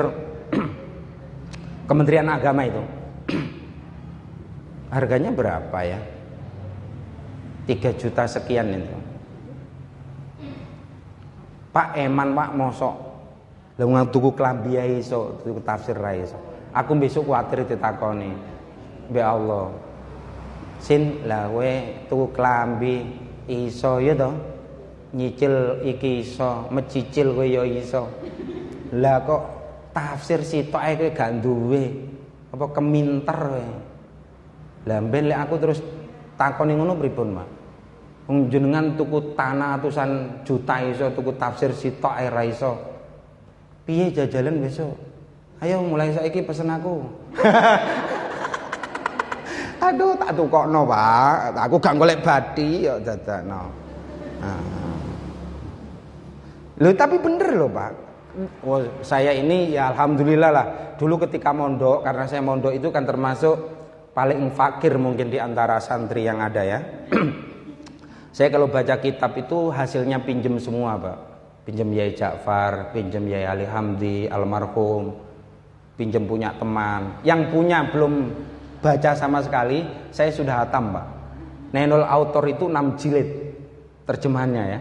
Kementerian Agama itu. Harganya berapa ya? 3 juta sekian itu. Pak eman Pak mosok. Lah wong tuku klambi ae iso, tuku tafsir ra iso. Aku besok kuwatir ditakoni. Mbak Allah. Sin lah kowe tuku klambi iso ya toh, nyicil iki iso, mecicil kowe ya iso. Lah kok tafsir sitok ae kowe gak duwe, apa keminter kowe. Lah ben lek aku terus takoni ngono pripun, Mak? Wong jenengan tuku tanah atusan juta iso, tuku tafsir sitok ae ra iso. Piye jajalan besok? Ayo mulai saiki pesen aku. Aduh tak tukokno Pak, aku gak golek bathi ya dadakno. Loh tapi bener loh Pak. saya ini ya alhamdulillah lah. Dulu ketika mondok, karena saya mondok itu kan termasuk paling fakir mungkin di antara santri yang ada ya. Saya kalau baca kitab itu hasilnya pinjem semua, Pak. Pinjem Yai Ja'far, pinjem Yai Ali Hamdi almarhum, pinjem punya teman. Yang punya belum baca sama sekali, saya sudah hatam, Pak. Nainul Autor itu 6 jilid terjemahannya ya.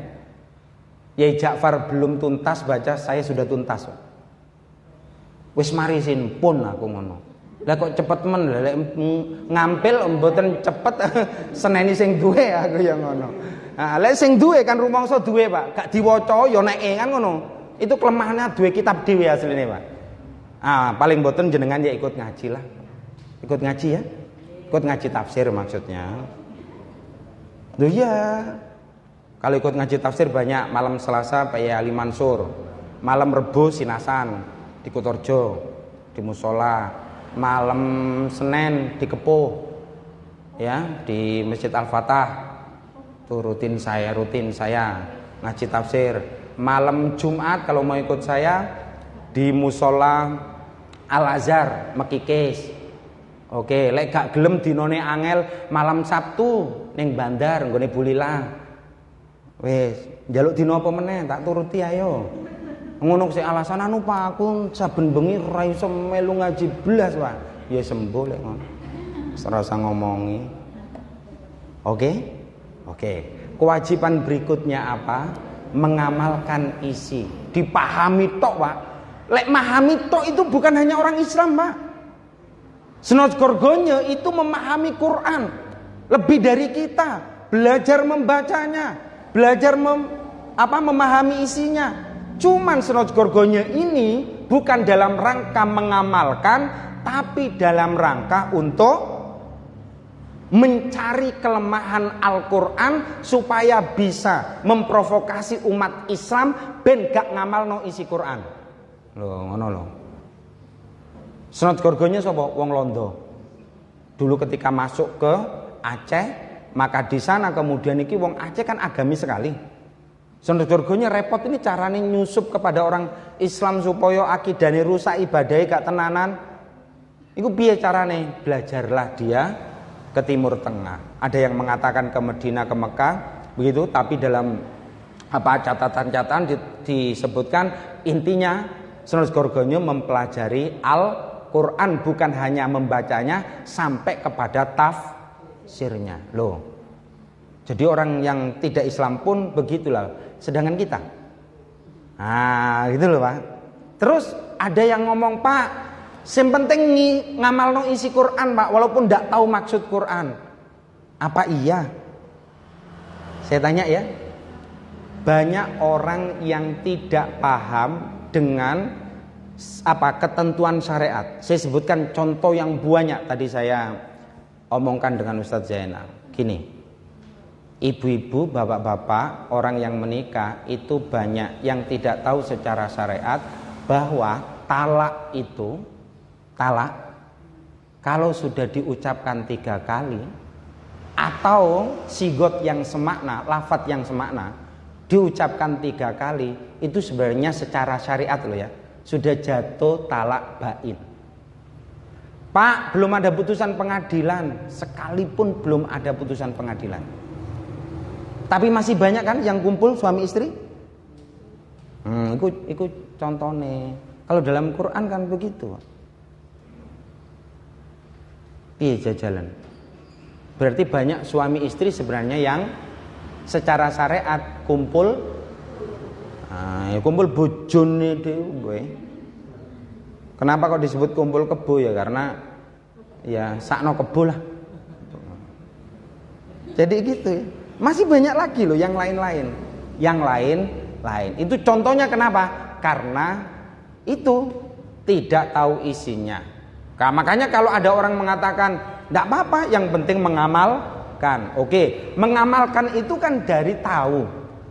Yai Ja'far belum tuntas baca, saya sudah tuntas. Wis marisin pun aku ngono. Lah kok cepet men, lek ngampil mboten cepet seneni sing duwe aku ya ngono. Nah, lek sing duwe kan rumangsa duwe, Pak. Gak diwaca ya neke kan ngono. Itu kelemahannya duwe kitab dhewe asline, Pak. Paling mboten jenengan ya ikut ngaji lah. Ikut ngaji ya. Ikut ngaji tafsir maksudnya. Loh ya. Kalau ikut ngaji tafsir banyak, malam Selasa Pak Yai Ali Mansur, malam Rebo Sinasan di Kutorjo, di Musola, malam Senin di Kepuh, ya di Masjid Al-Fatah, itu rutin saya ngaji tafsir. Malam Jumat kalau mau ikut saya di Musola Al-Azhar Mekikis. Oke, lek gak gelem dinone angel malam Sabtu ning Bandar nggone Bulila. Wes, njaluk dina apa meneh tak turuti ayo. Ngono sik alasan anu Pak, aku saben bengi ora iso melu ngaji blas, Pak. Ya sembuh lek ngono. Ora usah ngomongi. Oke? Kewajiban berikutnya apa? Mengamalkan isi. Dipahami tok, Pak. Lek memahami tok itu bukan hanya orang Islam, Pak. Senot gorgonyo itu memahami Quran lebih dari kita, belajar membacanya, belajar memahami isinya. Cuman senot gorgonyo ini bukan dalam rangka mengamalkan, tapi dalam rangka untuk mencari kelemahan Al-Quran supaya bisa memprovokasi umat Islam ben gak ngamalno isi Quran. Loh, ngono lho. Senot gorgonyo sapa? Wong Londo. Dulu ketika masuk ke Aceh, maka di sana kemudian iki wong Aceh kan agamis sekali. Senot gorgonyo repot ini carane nyusup kepada orang Islam supaya akidane rusak, ibadahnya gak tenanan. Iku piye carane? Belajarlah dia ke Timur Tengah. Ada yang mengatakan ke Medina, ke Mekah, begitu. Tapi dalam catatan-catatan disebutkan intinya Senot gorgonyo mempelajari Al-Quran, bukan hanya membacanya sampai kepada tafsirnya. Loh. Jadi orang yang tidak Islam pun begitulah. Sedangkan kita. Gitu loh, Pak. Terus ada yang ngomong, Pak, yang penting ngamalno isi Quran, Pak, walaupun tidak tahu maksud Quran. Apa iya? Saya tanya ya. Banyak orang yang tidak paham dengan ketentuan syariat. Saya sebutkan contoh yang banyak tadi saya omongkan dengan Ustadz Zainal. Gini, ibu-ibu, bapak-bapak, orang yang menikah itu banyak yang tidak tahu secara syariat bahwa talak kalau sudah diucapkan 3 kali atau sigot yang semakna, lafadz yang semakna diucapkan 3 kali, itu sebenarnya secara syariat loh ya, sudah jatuh talak bain. Pak, belum ada putusan pengadilan, sekalipun belum ada putusan pengadilan. Tapi masih banyak kan yang kumpul suami istri? Itu contohnya. Kalau dalam Quran kan begitu. Piye jajalan? Berarti banyak suami istri sebenarnya yang secara syariat kumpul kumpul bojone dhewe. Kenapa kok disebut kumpul kebo ya? Karena ya sakno kebo lah. Jadi gitu ya. Masih banyak lagi loh yang lain-lain. Yang lain. Itu contohnya kenapa? Karena itu tidak tahu isinya. Makanya kalau ada orang mengatakan tidak apa-apa, yang penting mengamalkan. Oke, mengamalkan itu kan dari tahu.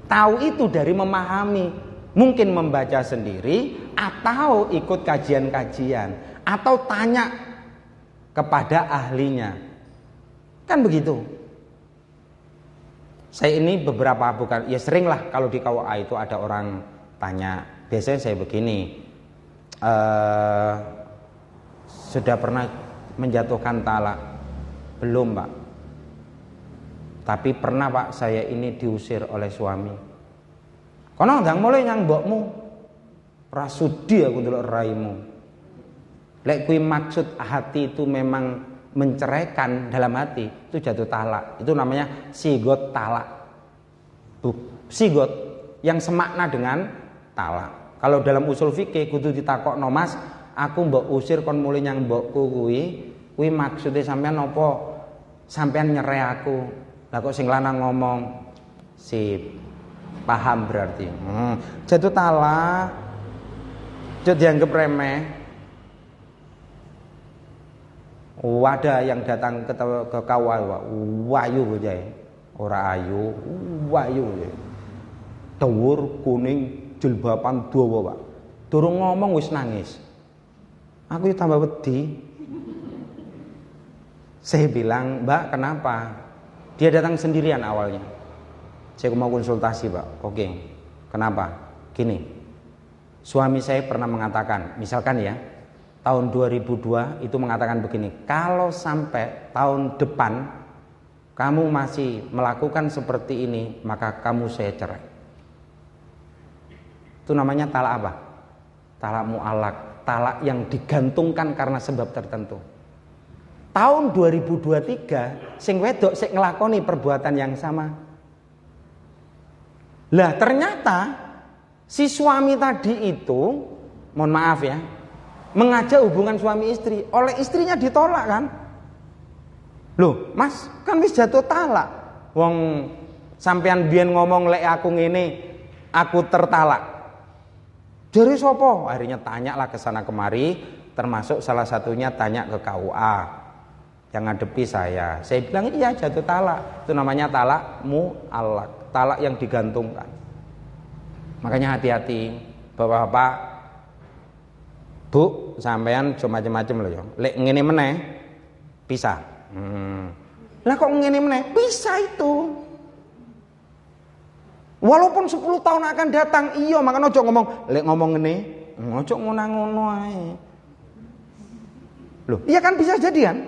Tahu itu dari memahami. Mungkin membaca sendiri atau ikut kajian-kajian atau tanya kepada ahlinya. Kan begitu. Saya ini beberapa, bukan ya sering lah kalau di KUA itu ada orang tanya, biasanya saya begini, sudah pernah menjatuhkan talak? Belum Pak. Tapi pernah Pak, saya ini diusir oleh suami. Kono ndang mulai nyang mbokmu, rasudi aku ndelok raimu. Lek kuwi maksud hati itu memang menceraikan dalam hati, itu jatuh talak. Itu namanya sigot talak. Sigot yang semakna dengan talak. Kalau dalam usul fikih kudu ditakokno, Mas, aku mbok usir kon mulih nyang mbokku kuwi maksude sampean apa? Sampean nyerai aku. Lah kok sing lanang ngomong, sip. Paham berarti. Jatuh talak. Jatuh dianggap remeh. Ada yang datang ke kawah, wayu aja, ora ayu, wayu aja. Dhuwur, kuning, jilbaban dawa, Pak. Durung ngomong wis nangis. Aku tambah wedi. Saya bilang, Mbak, kenapa? Dia datang sendirian awalnya. Saya mau konsultasi, Pak. Oke. Kenapa? Gini. Suami saya pernah mengatakan, misalkan ya, tahun 2002 itu mengatakan begini, kalau sampai tahun depan kamu masih melakukan seperti ini, maka kamu saya cerai. Itu namanya talak apa? Talak mu'allaq, talak yang digantungkan karena sebab tertentu. Tahun 2023 sing wedok sing nglakoni perbuatan yang sama. Lah ternyata si suami tadi itu, mohon maaf ya, mengajak hubungan suami istri, oleh istrinya ditolak kan? Loh, Mas, kan wis jatuh talak. Wong sampean biyen ngomong lek aku ngene, aku tertalak. Dari sopo? Akhirnya tanyalah ke sana kemari, termasuk salah satunya tanya ke KUA. Yang ngadepi saya. Saya bilang iya jatuh talak. Itu namanya talak mu'allaq, talak yang digantungkan. Makanya hati-hati, Bapak-bapak, Bu, sampean cuma macam-macam loh ya. Lek ngene meneh pisah. Lah kok ngene meneh? Pisah itu. Walaupun 10 tahun akan datang, iya, makanya ojo ngomong, lek ngomong ngene, ojo ngono ae. Loh, iya kan bisa jadian.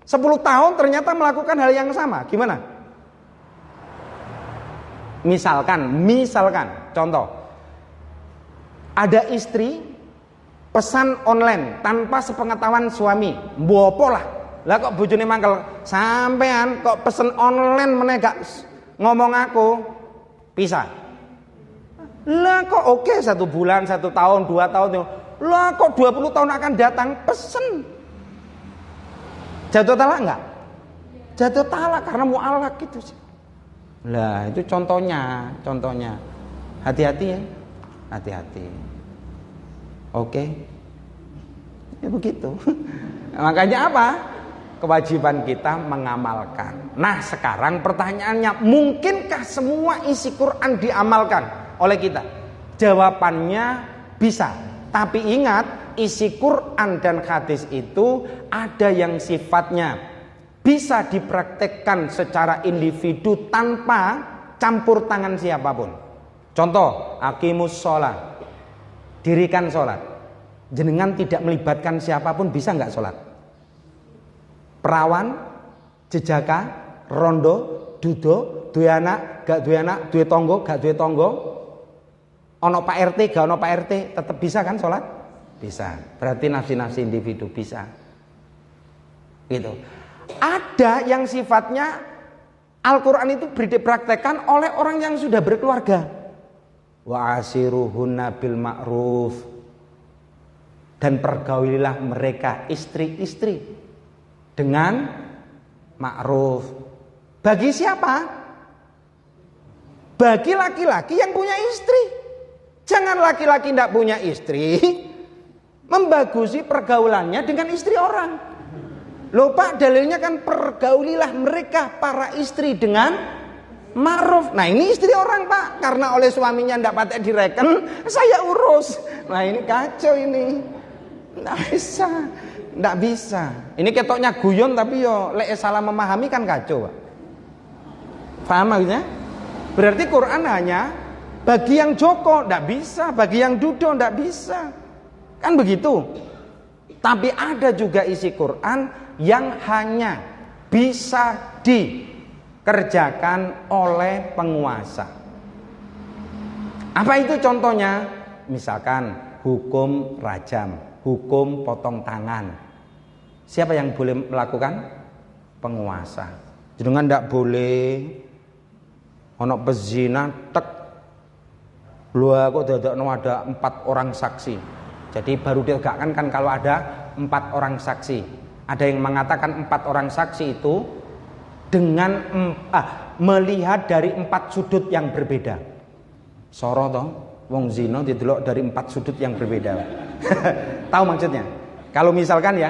10 tahun ternyata melakukan hal yang sama. Gimana? Misalkan, contoh. Ada istri pesan online tanpa sepengetahuan suami, mbopo lah. Lah kok bojone mangkel, sampean kok pesen online meneh gak ngomong aku, pisah. Lah kok oke 1 bulan, 1 tahun, 2 tahun. Lah kok 20 tahun akan datang pesen. Jatuh talak enggak? Jatuh talak karena mu'allaq gitu sih. Lah itu contohnya. Hati-hati ya. Hati-hati. Oke. Ya begitu. Makanya apa? Kewajiban kita mengamalkan. Nah, sekarang pertanyaannya, mungkinkah semua isi Quran diamalkan oleh kita? Jawabannya bisa. Tapi ingat, isi Quran dan hadis itu ada yang sifatnya bisa dipraktekkan secara individu tanpa campur tangan siapapun. Contoh, aqimus sholat, dirikan sholat. Jenengan tidak melibatkan siapapun bisa nggak sholat? Perawan, jejaka, rondo, dudo, duwe anak, gak duwe anak, duwe tonggo, gak duwe tonggo, ono Pak RT, gak ono Pak RT, tetap bisa kan sholat? Bisa. Berarti nafsi-nafsi individu bisa. Gitu. Ada yang sifatnya Al-Quran itu dipraktekkan oleh orang yang sudah berkeluarga. Wa asiruhunna bil ma'ruf. Dan pergaulilah mereka istri-istri dengan ma'ruf. Bagi siapa? Bagi laki-laki yang punya istri. Jangan laki-laki tidak punya istri membagusi pergaulannya dengan istri orang. Loh Pak, dalilnya kan pergaulilah mereka para istri dengan ma'ruf. Nah ini istri orang Pak, karena oleh suaminya tidak patek direken, saya urus. Nah ini kacau ini. Nggak bisa. Ini ketoknya guyon tapi yo lek salah memahami kan kacau Pak. Paham maksudnya? Berarti Quran hanya Bagi yang Joko ndak bisa, bagi yang Dudo ndak bisa. Kan begitu. Tapi ada juga isi Quran yang hanya bisa dikerjakan oleh penguasa. Apa itu contohnya? Misalkan hukum rajam, hukum potong tangan. Siapa yang boleh melakukan? Penguasa. Jangan ndak boleh ono pezina tek. Lu kok dadakno ada 4 orang saksi. Jadi baru ditegakkan kan kalau ada 4 orang saksi. Ada yang mengatakan 4 orang saksi itu dengan melihat dari 4 sudut yang berbeda. Soro toh, wong zina didelok dari 4 sudut yang berbeda. Tahu maksudnya? Kalau misalkan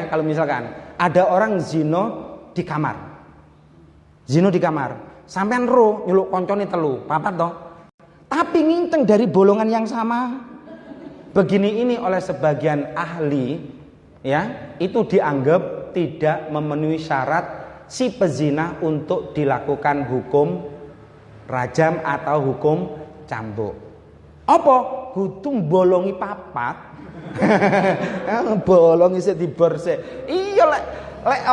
ada orang zina di kamar. Zina di kamar. Sampean ro nyeluk koncone telu, papat toh. Tapi nginceng dari bolongan yang sama. Begini ini oleh sebagian ahli ya, itu dianggap tidak memenuhi syarat si pezina untuk dilakukan hukum rajam atau hukum cambuk. Apa? Kudu bolongi papat. Bolong isih diborse. Iya lek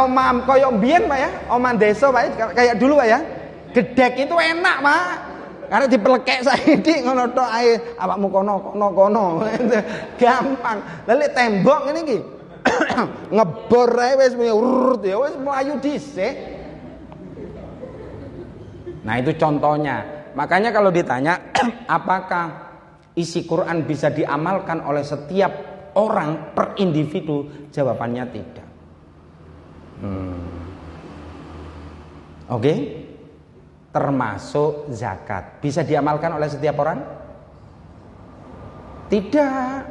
omam koyo mbiyen Pak ya, omah desa Pak kayak dulu Pak ya. Gedek itu enak Pak. Karena dipelekek saiki ngono tok ae awakmu kono. Gampang. Lah lek tembok ngene iki ngebor ae wis urut ya wis mlayu dhisik. Nah, itu contohnya. Makanya kalau ditanya apakah isi Quran bisa diamalkan oleh setiap orang per individu, jawabannya tidak. Oke? Termasuk zakat bisa diamalkan oleh setiap orang? Tidak,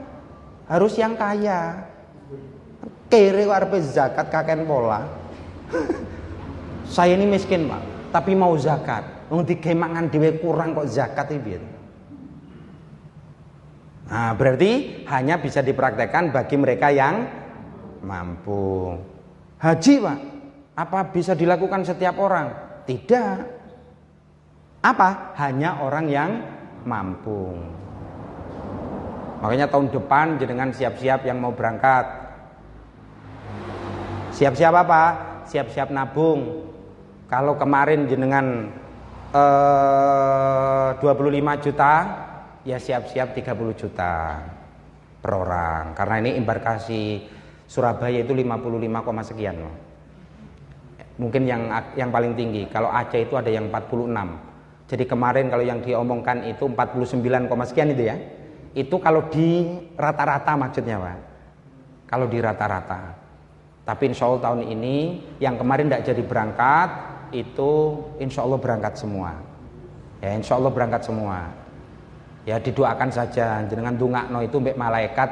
harus yang kaya. Kere arep zakat kaken pola. Saya ini miskin Pak, tapi mau zakat. Wong digemangan dhewe kurang kok zakat iki piye? Nah, berarti hanya bisa dipraktekkan bagi mereka yang mampu. Haji Pak, apa bisa dilakukan setiap orang? Tidak. Apa? Hanya orang yang mampu. Makanya tahun depan jenengan siap-siap yang mau berangkat. Siap-siap apa? Siap-siap nabung. Kalau kemarin jenengan 25 juta, ya siap-siap 30 juta per orang. Karena ini embarkasi Surabaya itu 55, sekian loh. Mungkin yang paling tinggi. Kalau Aceh itu ada yang 46. Jadi kemarin kalau yang diomongkan itu 49, sekian itu ya. Itu kalau di rata-rata maksudnya Pak. Kalau di rata-rata. Tapi insya Allah tahun ini yang kemarin tidak jadi berangkat itu insya Allah berangkat semua. Ya insya Allah berangkat semua. Ya didoakan saja. Jenengan dungakno itu mbek malaikat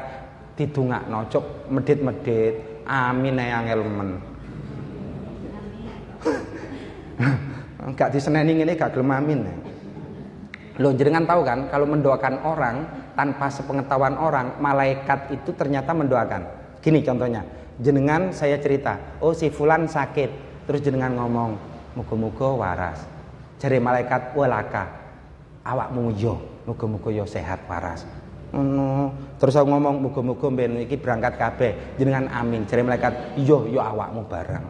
didungakno cuk medit-medit. Amin ya angel. Enggak diseneni ngene gak gelem amin. Loh jenengan tahu kan kalau mendoakan orang tanpa sepengetahuan orang, malaikat itu ternyata mendoakan. Gini contohnya, jenengan saya cerita, oh si fulan sakit, terus jenengan ngomong, muga-muga waras. Jare malaikat, walaka, awakmu yo, muga-muga yo sehat waras. Terus aku ngomong muga-muga ben iki berangkat kabeh, jenengan amin. Jare malaikat, yo awakmu bareng.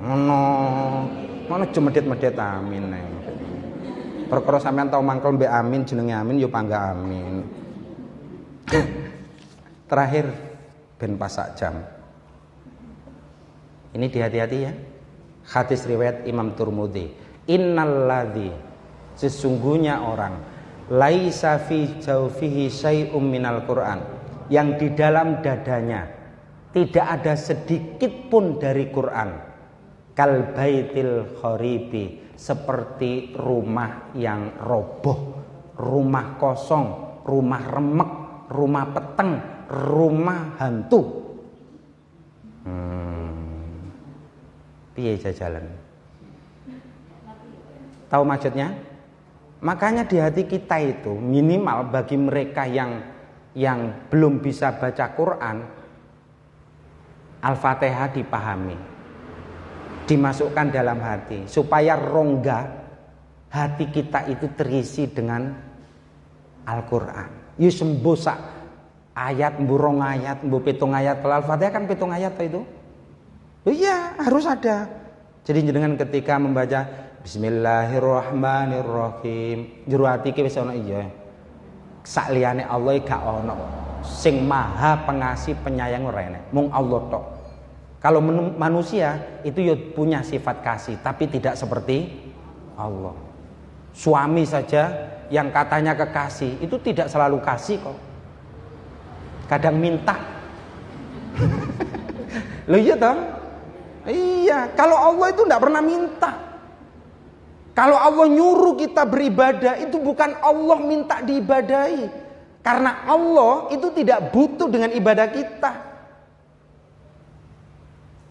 Mana cemedit-medit amin. Perkara sampean tau mangkel mbek amin jenenge amin yo pangga amin. Terakhir ben pasak jam. Ini dihati-hati ya. Hadis riwayat Imam Turmudi. Innalladzi sesungguhnya orang laisa fi jawfihi syai'um minal Qur'an, yang di dalam dadanya tidak ada sedikit pun dari Quran. Kal baitil kharibi, seperti rumah yang roboh, rumah kosong, rumah remek, rumah peteng, rumah hantu. Piye jajalan? Tahu maksudnya? Makanya di hati kita itu minimal bagi mereka yang belum bisa baca Quran, Al-Fatihah dipahami, dimasukkan dalam hati supaya rongga hati kita itu terisi dengan Al-Qur'an. Ya sembuh sak ayat, mburong ayat, mbu pitung ayat. Kalau Al-Fatihah kan pitung ayat itu. Iya, harus ada. Jadi jenengan ketika membaca Bismillahirrahmanirrahim, jero ati ki wis ana iya. Sak liyane Allah gak ana. Sing Maha Pengasih Penyayang ora enek. Mung Allah tok. Kalau manusia itu ya punya sifat kasih, tapi tidak seperti Allah. Suami saja yang katanya kekasih itu tidak selalu kasih kok. Kadang minta. Loh iya toh? Iya, kalau Allah itu tidak pernah minta. Kalau Allah nyuruh kita beribadah, itu bukan Allah minta diibadahi. Karena Allah itu tidak butuh dengan ibadah kita.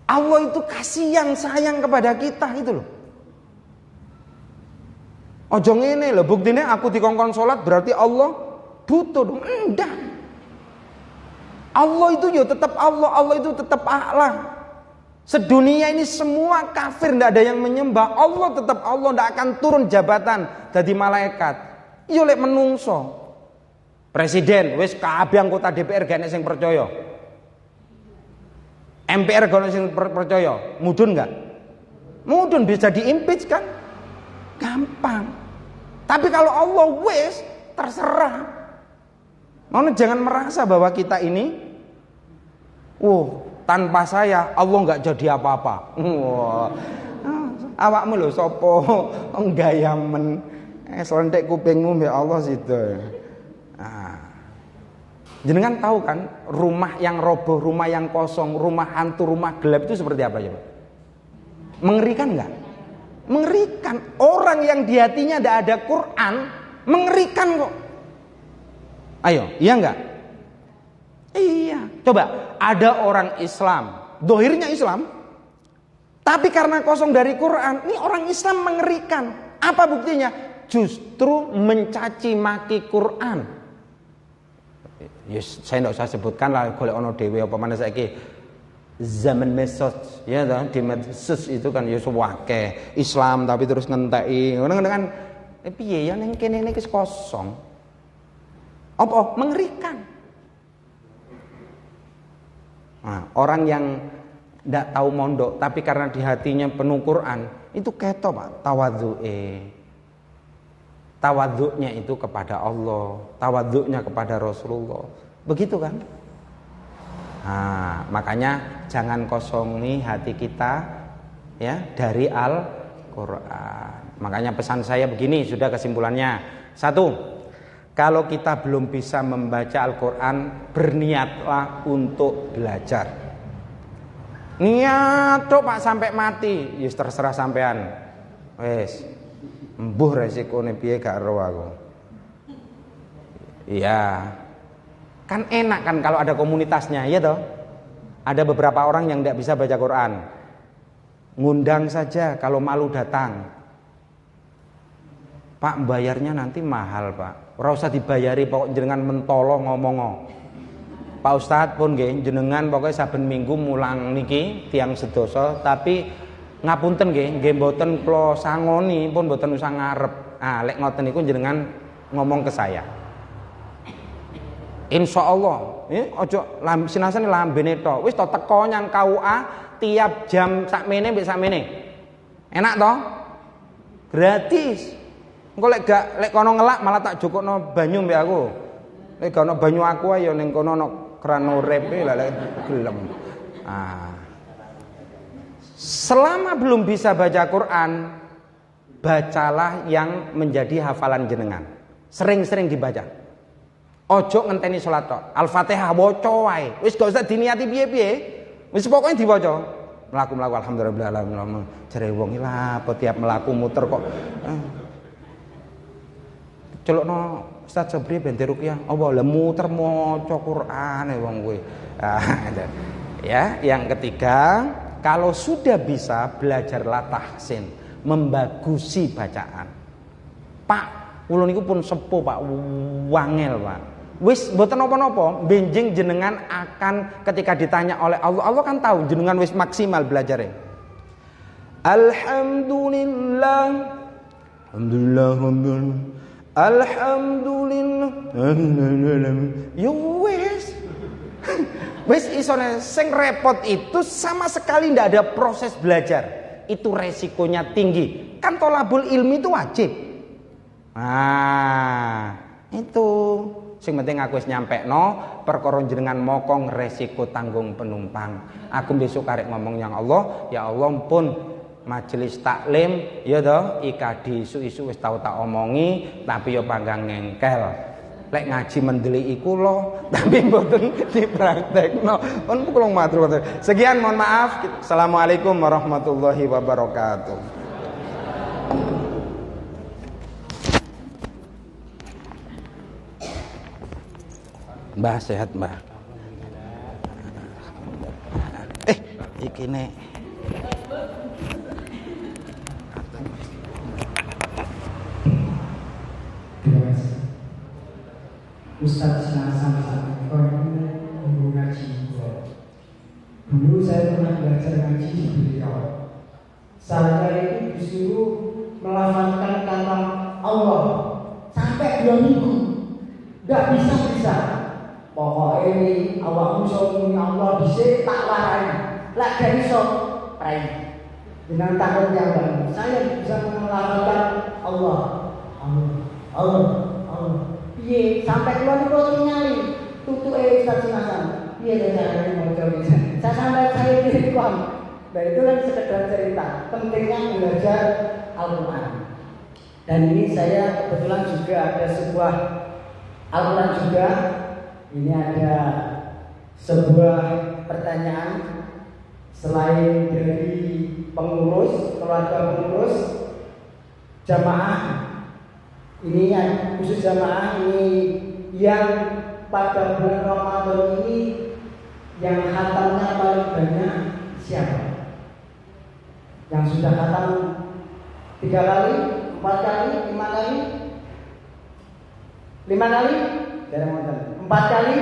Allah itu kasihan, sayang kepada kita itu loh. Ojo ngene lho, buktine aku dikongkon salat berarti Allah butuh dong. Enggak. Allah itu ya tetap Allah, Allah itu tetap Allah. Sedunia ini semua kafir, tidak ada yang menyembah. Allah tetap Allah, tidak akan turun jabatan jadi malaikat. Iya lek menungso. Presiden wis kabeh anggota DPR gak sing percaya. MPR gak sing percaya. Mudun enggak? Mudun bisa diimpeach kan? Gampang. Tapi kalau Allah wis terserah. Makanya jangan merasa bahwa kita ini tanpa saya Allah nggak jadi apa-apa. Awakmu lho sapa nggayamen selentik kupingmu mbek Allah situ. Jenengan tahu kan rumah yang roboh, rumah yang kosong, rumah hantu, rumah gelap itu seperti apa ya Pak? Mengerikan enggak? Mengerikan. Orang yang di hatinya tidak ada Quran mengerikan kok. Ayo, iya enggak? Iya. Coba ada orang Islam, dohirnya Islam, tapi karena kosong dari Quran, ini orang Islam mengerikan. Apa buktinya? Justru mencaci maki Quran. Yes, saya tidak usah sebutkan lah golek ono dhewe apa mana saiki zaman medsos ya toh, di medsos itu kan ya suwake Islam tapi terus ngenteki ngono kan piye ya ning kene iki kosong. Apa mengerikan. Nah, orang yang tidak tahu mondok tapi karena di hatinya penuh Quran itu keto Pak tawadzu'e. Tawaduknya itu kepada Allah, tawaduknya kepada Rasulullah, begitu kan? Nah, makanya jangan kosongi hati kita ya dari Al-Quran. Makanya pesan saya begini, sudah kesimpulannya. 1, kalau kita belum bisa membaca Al-Quran, berniatlah untuk belajar. Niat tuh Pak sampai mati, ya terserah sampean. Wes. Mbuh resikone piye gak ero aku. Iya. Kan enak kan kalau ada komunitasnya, ya toh? Ada beberapa orang yang tidak bisa baca Quran. Ngundang saja kalau malu datang. Pak, bayarnya nanti mahal, Pak. Ora usah dibayari pokok jenengan mentolo ngomong. Pak Ustadz pun nggih jenengan pokoknya saben minggu mulang niki tiang sedoso tapi ngapunten nggih mboten kula sangoni pun mboten usah ngarep. Lek ngoten niku jenengan ngomong ke saya. Insyaallah, aja sinasane lambene tok. Wis to teko nyang KUA tiap jam sakmene mbek sakmene. Enak to? Gratis. Engko lek kono ngelak malah tak jukukno banyu mbek aku. Lek gak ono banyu aku ayo ning kono ono keran urepe lek gelem. Selama belum bisa baca Quran, bacalah yang menjadi hafalan jenengan. Sering-sering dibaca. Ojo ngenteni salat tok. Al-Fatihah waca wae. Wis gak usah diniati piye-piye. Wis pokoke diwaca. Mlaku-mlaku alhamdulillah jare wong iki lha apa tiap mlaku muter kok. Celokno Ustaz Sobri ben ruqyah. Apa lha muter maca Qur'ane wong kuwi. Ya, yang ketiga, kalau sudah bisa belajarlah tahsin, membagusi bacaan. Pak, kula niku pun sepuh Pak, wangel Pak. Wis mboten napa-napa, benjing jenengan akan ketika ditanya oleh Allah, Allah kan tahu jenengan wis maksimal belajarnya. Alhamdulillah. Alhamdulillah. Alhamdulillah. Yo wes. Wes isone sing repot itu sama sekali ndak ada proses belajar. Itu resikonya tinggi. Kan tolabul ilmi itu wajib. Nah, itu sing penting aku wis nyampekno perkara jenengan mokong resiko tanggung penumpang. Aku besok karek ngomong yang Allah, ya Allah pun majelis taklim ya toh IKD isu-isu wis tau tak omongi tapi ya panggang ngengkel. Lek ngaji mendeliki kula tapi mboten dipraktekno. Pun kula matur. Sekian, mohon maaf. Assalamualaikum warahmatullahi wabarakatuh. Mbah sehat, Mbah. Iki nek Ustaz Hasan guru ngaji. Dulu saya pernah belajar ngaji di beliau. Saya itu disuruh melafalkan kata Allah sampai 2 minggu. Tidak bisa. Pokoknya ini awakmu soal Allah bisa tak warai. Lek dari sok rai. Dengan takut yang baru, saya bisa melafalkan Allah. Piye sampai keluar itu nyali tutuke Ustaz Hasan. Piye caranya mau coba? Saya sampai saya direkam. Nah itu kan sekedar cerita. Pentingnya belajar Al-Quran. Dan ini saya kebetulan juga ada sebuah Al-Quran juga. Ini ada sebuah pertanyaan selain dari pengurus, keluarga pengurus, jamaah. Ini yang khusus jamaah ini yang pada bulan Ramadan ini yang khatamnya paling banyak siapa? Yang sudah khatam 3 kali, 4 kali, 5 kali? 5 kali? Jarang ngoten. 4 kali?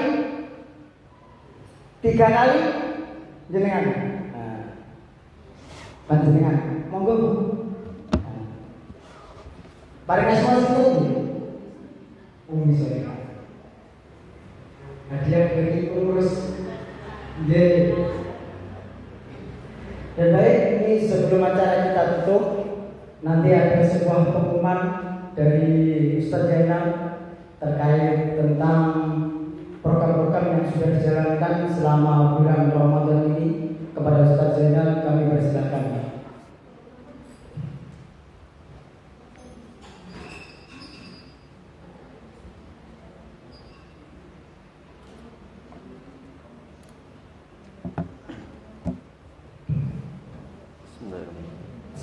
3 kali? Jenengan. Nah. Panjenengan. Monggo Bu. Paling semua itu Umi saya. Hadiah dari pengurus. Dan baik, ini sebelum acara kita tutup, nanti ada sebuah pengumuman dari Ustaz Zainal terkait tentang program-program yang sudah dijalankan selama bulan Ramadan ini. Kepada Ustaz Zainal kami persilakan.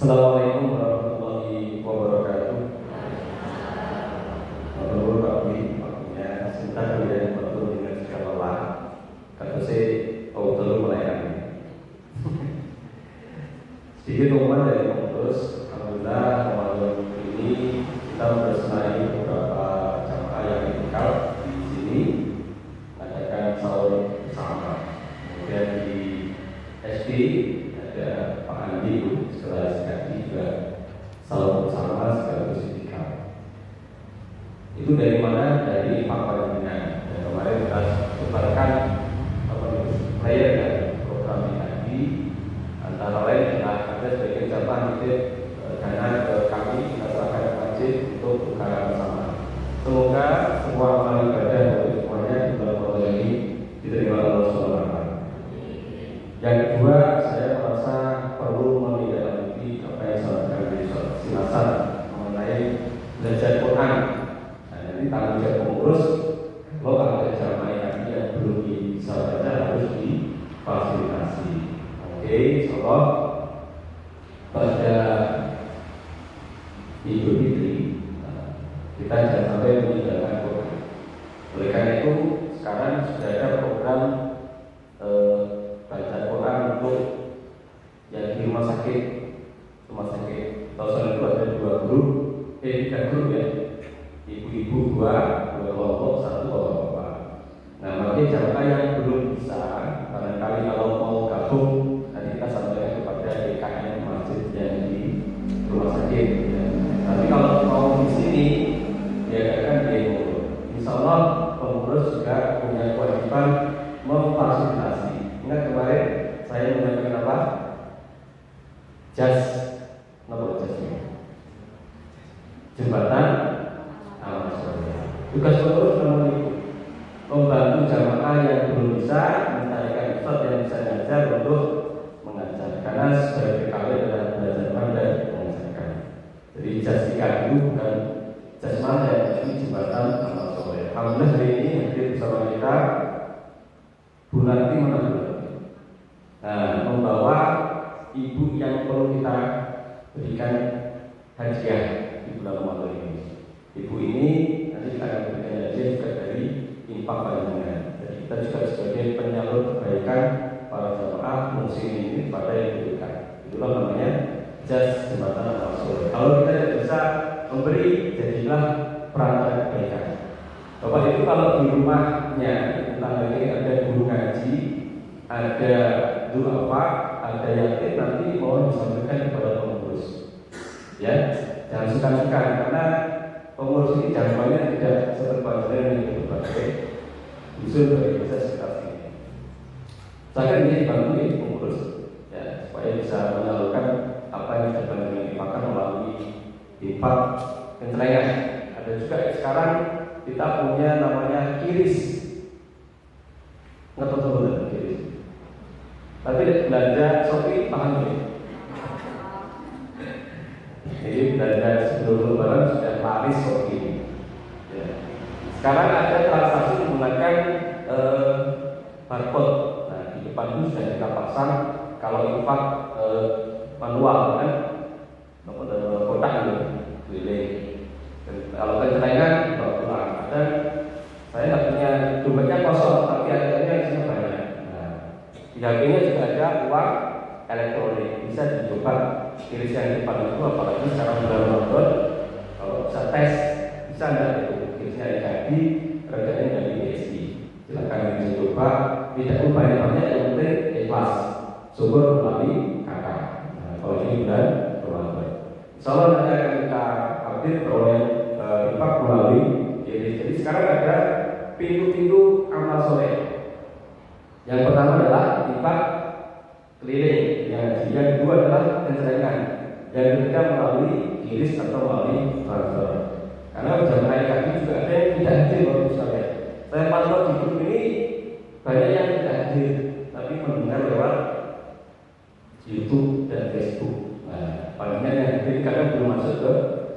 Assalamualaikum warahmatullahi wabarakatuh. Menurut kami, waktunya sebentar kemudian waktu dengan segala lelah. Kata saya, auto melayani. Sedikit pengumuman dari pengurus. Alhamdulillah, Ramadan ini kita bersenai beberapa jamaah yang tinggal di sini, adakan sahur bersama. Kemudian di SD ada Pak Andi, setelah juga sahur bersama sekaligus itikaf. Itu dari mana? Dari Pak Pemimpinan. Dan kemarin kita sebarkan player dan program tadi, antara lain adalah ada sebagian jamaah titip dana ke kami, kita serahkan ke masjid untuk buka bersama. Semoga semua amal ibadah untuk semuanya di bulan Ramadan ini diterima Allah SWT. Yang kedua, saya merasa perlu menindaklanjuti apa yang saya sampaikan di Silasan mengenai belajar Quran. Nah, nanti tanggung jawab pengurus, kalau ada jamaah yang belum bisa baca harus difasilitasi. Oke, insyaallah pada Idul Fitri kita jangan sampai meninggalkan Quran. Oleh karena itu, sekarang sudah ada program baca Quran untuk yang di rumah sakit. Tahun itu ada 3 grup ya. Ibu-ibu 2 kelompok, 1 bapak-bapak. Nah, bagi jamaah yang belum bisa, barangkali kalau mau gabung, nanti kita sampaikan kepada DKM masjid yang di rumah sakit. Ya. Tapi kalau mau di sini, ya Allah pengurus juga punya kewajiban memfasilitasi. Ingat kemarin saya menyampaikan apa? Jas, nomor jasnya jembatan amal soleh. Tugas pengurus memang itu membantu jamaah yang belum bisa mencarikan ustaz yang bisa mengajar untuk mengajar. Karena sebagai PKW adalah belajar dan mengajarkan. Jadi jas itu bukan jas mana, tapi jembatan amal soleh. Alhamdulillah hari ini hadir bersama kita Bu Nanti membawa ibu yang perlu kita berikan hadiah di bulan Ramadan ini. Ibu ini nanti kita akan berikan hadiah juga dari infak panjenengan. Jadi kita juga sebagai penyalur kebaikan para jamaah musim ini pada yang dibutuhkan. Itulah namanya jas jembatan amal soleh. Kalau kita tidak bisa memberi, jadilah perantara kebaikan. Bapak itu kalau di rumahnya tetangganya ada guru ngaji, ada duafa, ada yatim, nanti mohon disampaikan kepada pengurus. Ya, jangan suka-suka karena pengurus ini jangkauannya tidak seperti yang berbagai usul bagi desa sekitar sini. Saya akan dibantu ya pengurus, ya supaya bisa menyalurkan apa yang dapat dimakan melalui infak kencelengan. Ada juga sekarang kita punya namanya kiris, ngetot kiris. Tapi belanja Shopee paham ya? Jadi belanja sebelum lebaran sudah laris seperti ini. Ya. Sekarang ada transaksi menggunakan barcode. Nah di depan itu sudah kita pasang kalau infak manual kan, kotak itu keliling. Kalau kencenengan bawa pulang. Dan saya nggak punya dompetnya kosong, tapi akhirnya isinya banyak. Nah, di HP-nya juga ada uang elektronik, bisa dicoba kiris yang di depan itu, apalagi sekarang bulan Ramadan. Kalau bisa tes, bisa nggak itu kirisnya jadi, harganya dari BSI. Silakan dicoba, tidak lupa yang banyak, yang penting ikhlas. Syukur melalui kakak. Nah, kalau ini bulan Ramadan, insyaallah nanti akan kita update oleh infak melalui kiris. Jadi sekarang ada pintu-pintu amal soleh. Yang pertama adalah infak keliling, yang kedua adalah kencelengan, yang ketiga melalui kiris atau melalui transfer. Karena jamaah kami juga ada yang tidak hadir waktu saya. Saya pantau di grup ini banyak yang tidak hadir, tapi mendengar lewat YouTube dan Facebook. Nah, paling yang hadir karena belum masuk ke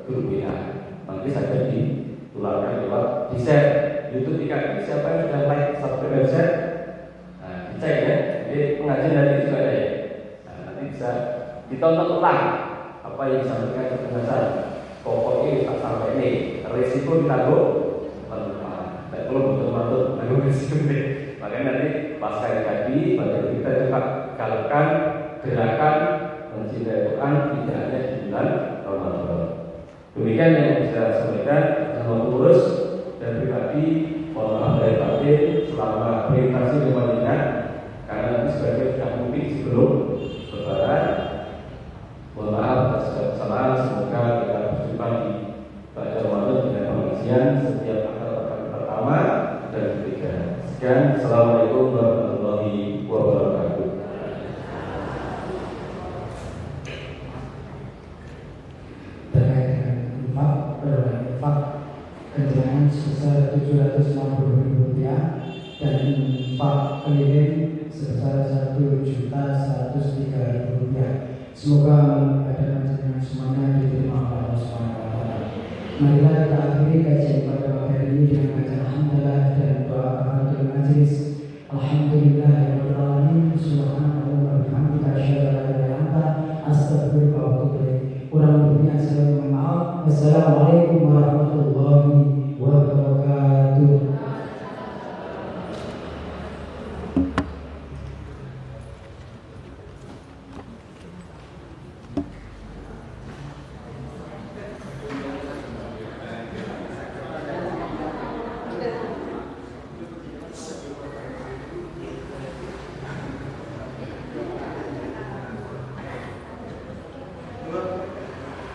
grup WA. Nanti saja ditularkan lewat di share YouTube dikasih siapa yang sudah like subscribe share. Nah, dicek ya. Jadi pengajian nanti juga ada ya. Nah, nanti bisa ditonton ulang apa yang disampaikan ke penjelasan. Pokoknya tak sampai ini risiko ditanggung. Tidak perlu betul-betul tanggung risiko ini. Makanya nanti pasca tadi pada kita coba galakkan gerakan mencintai Quran tidak hanya di bulan Ramadan. Demikian yang bisa saya sampaikan sama pengurus dan pribadi. Mohon maaf dari batin selama presentasi kemudian karena nanti sebagai sudah mudik sebelum lebaran. Mohon maaf atas kesalahan. Semoga kita berjumpa di pada Ramadan dengan pengajian setiap pekan pertama dan ketiga. Sekian, assalamualaikum warahmatullahi wabarakatuh. Kencenengan sebesar Rp750.000 dan infak keliling sebesar Rp1.103.000. Semoga pada panjenengan semuanya diterima oleh Allah SWT. Marilah kita akhiri kajian pada pagi hari ini dengan bacaan alhamdulillah dan doa kafaratul majlis. Alhamdulillahirabbil alamin. Subhanallah wa bihamdihi asyhadu an la ilaha illa anta astaghfiruka wa atubu ilaik. Kurang lebihnya saya mohon maaf. Wassalamualaikum warahmatullahi wabarakatuh.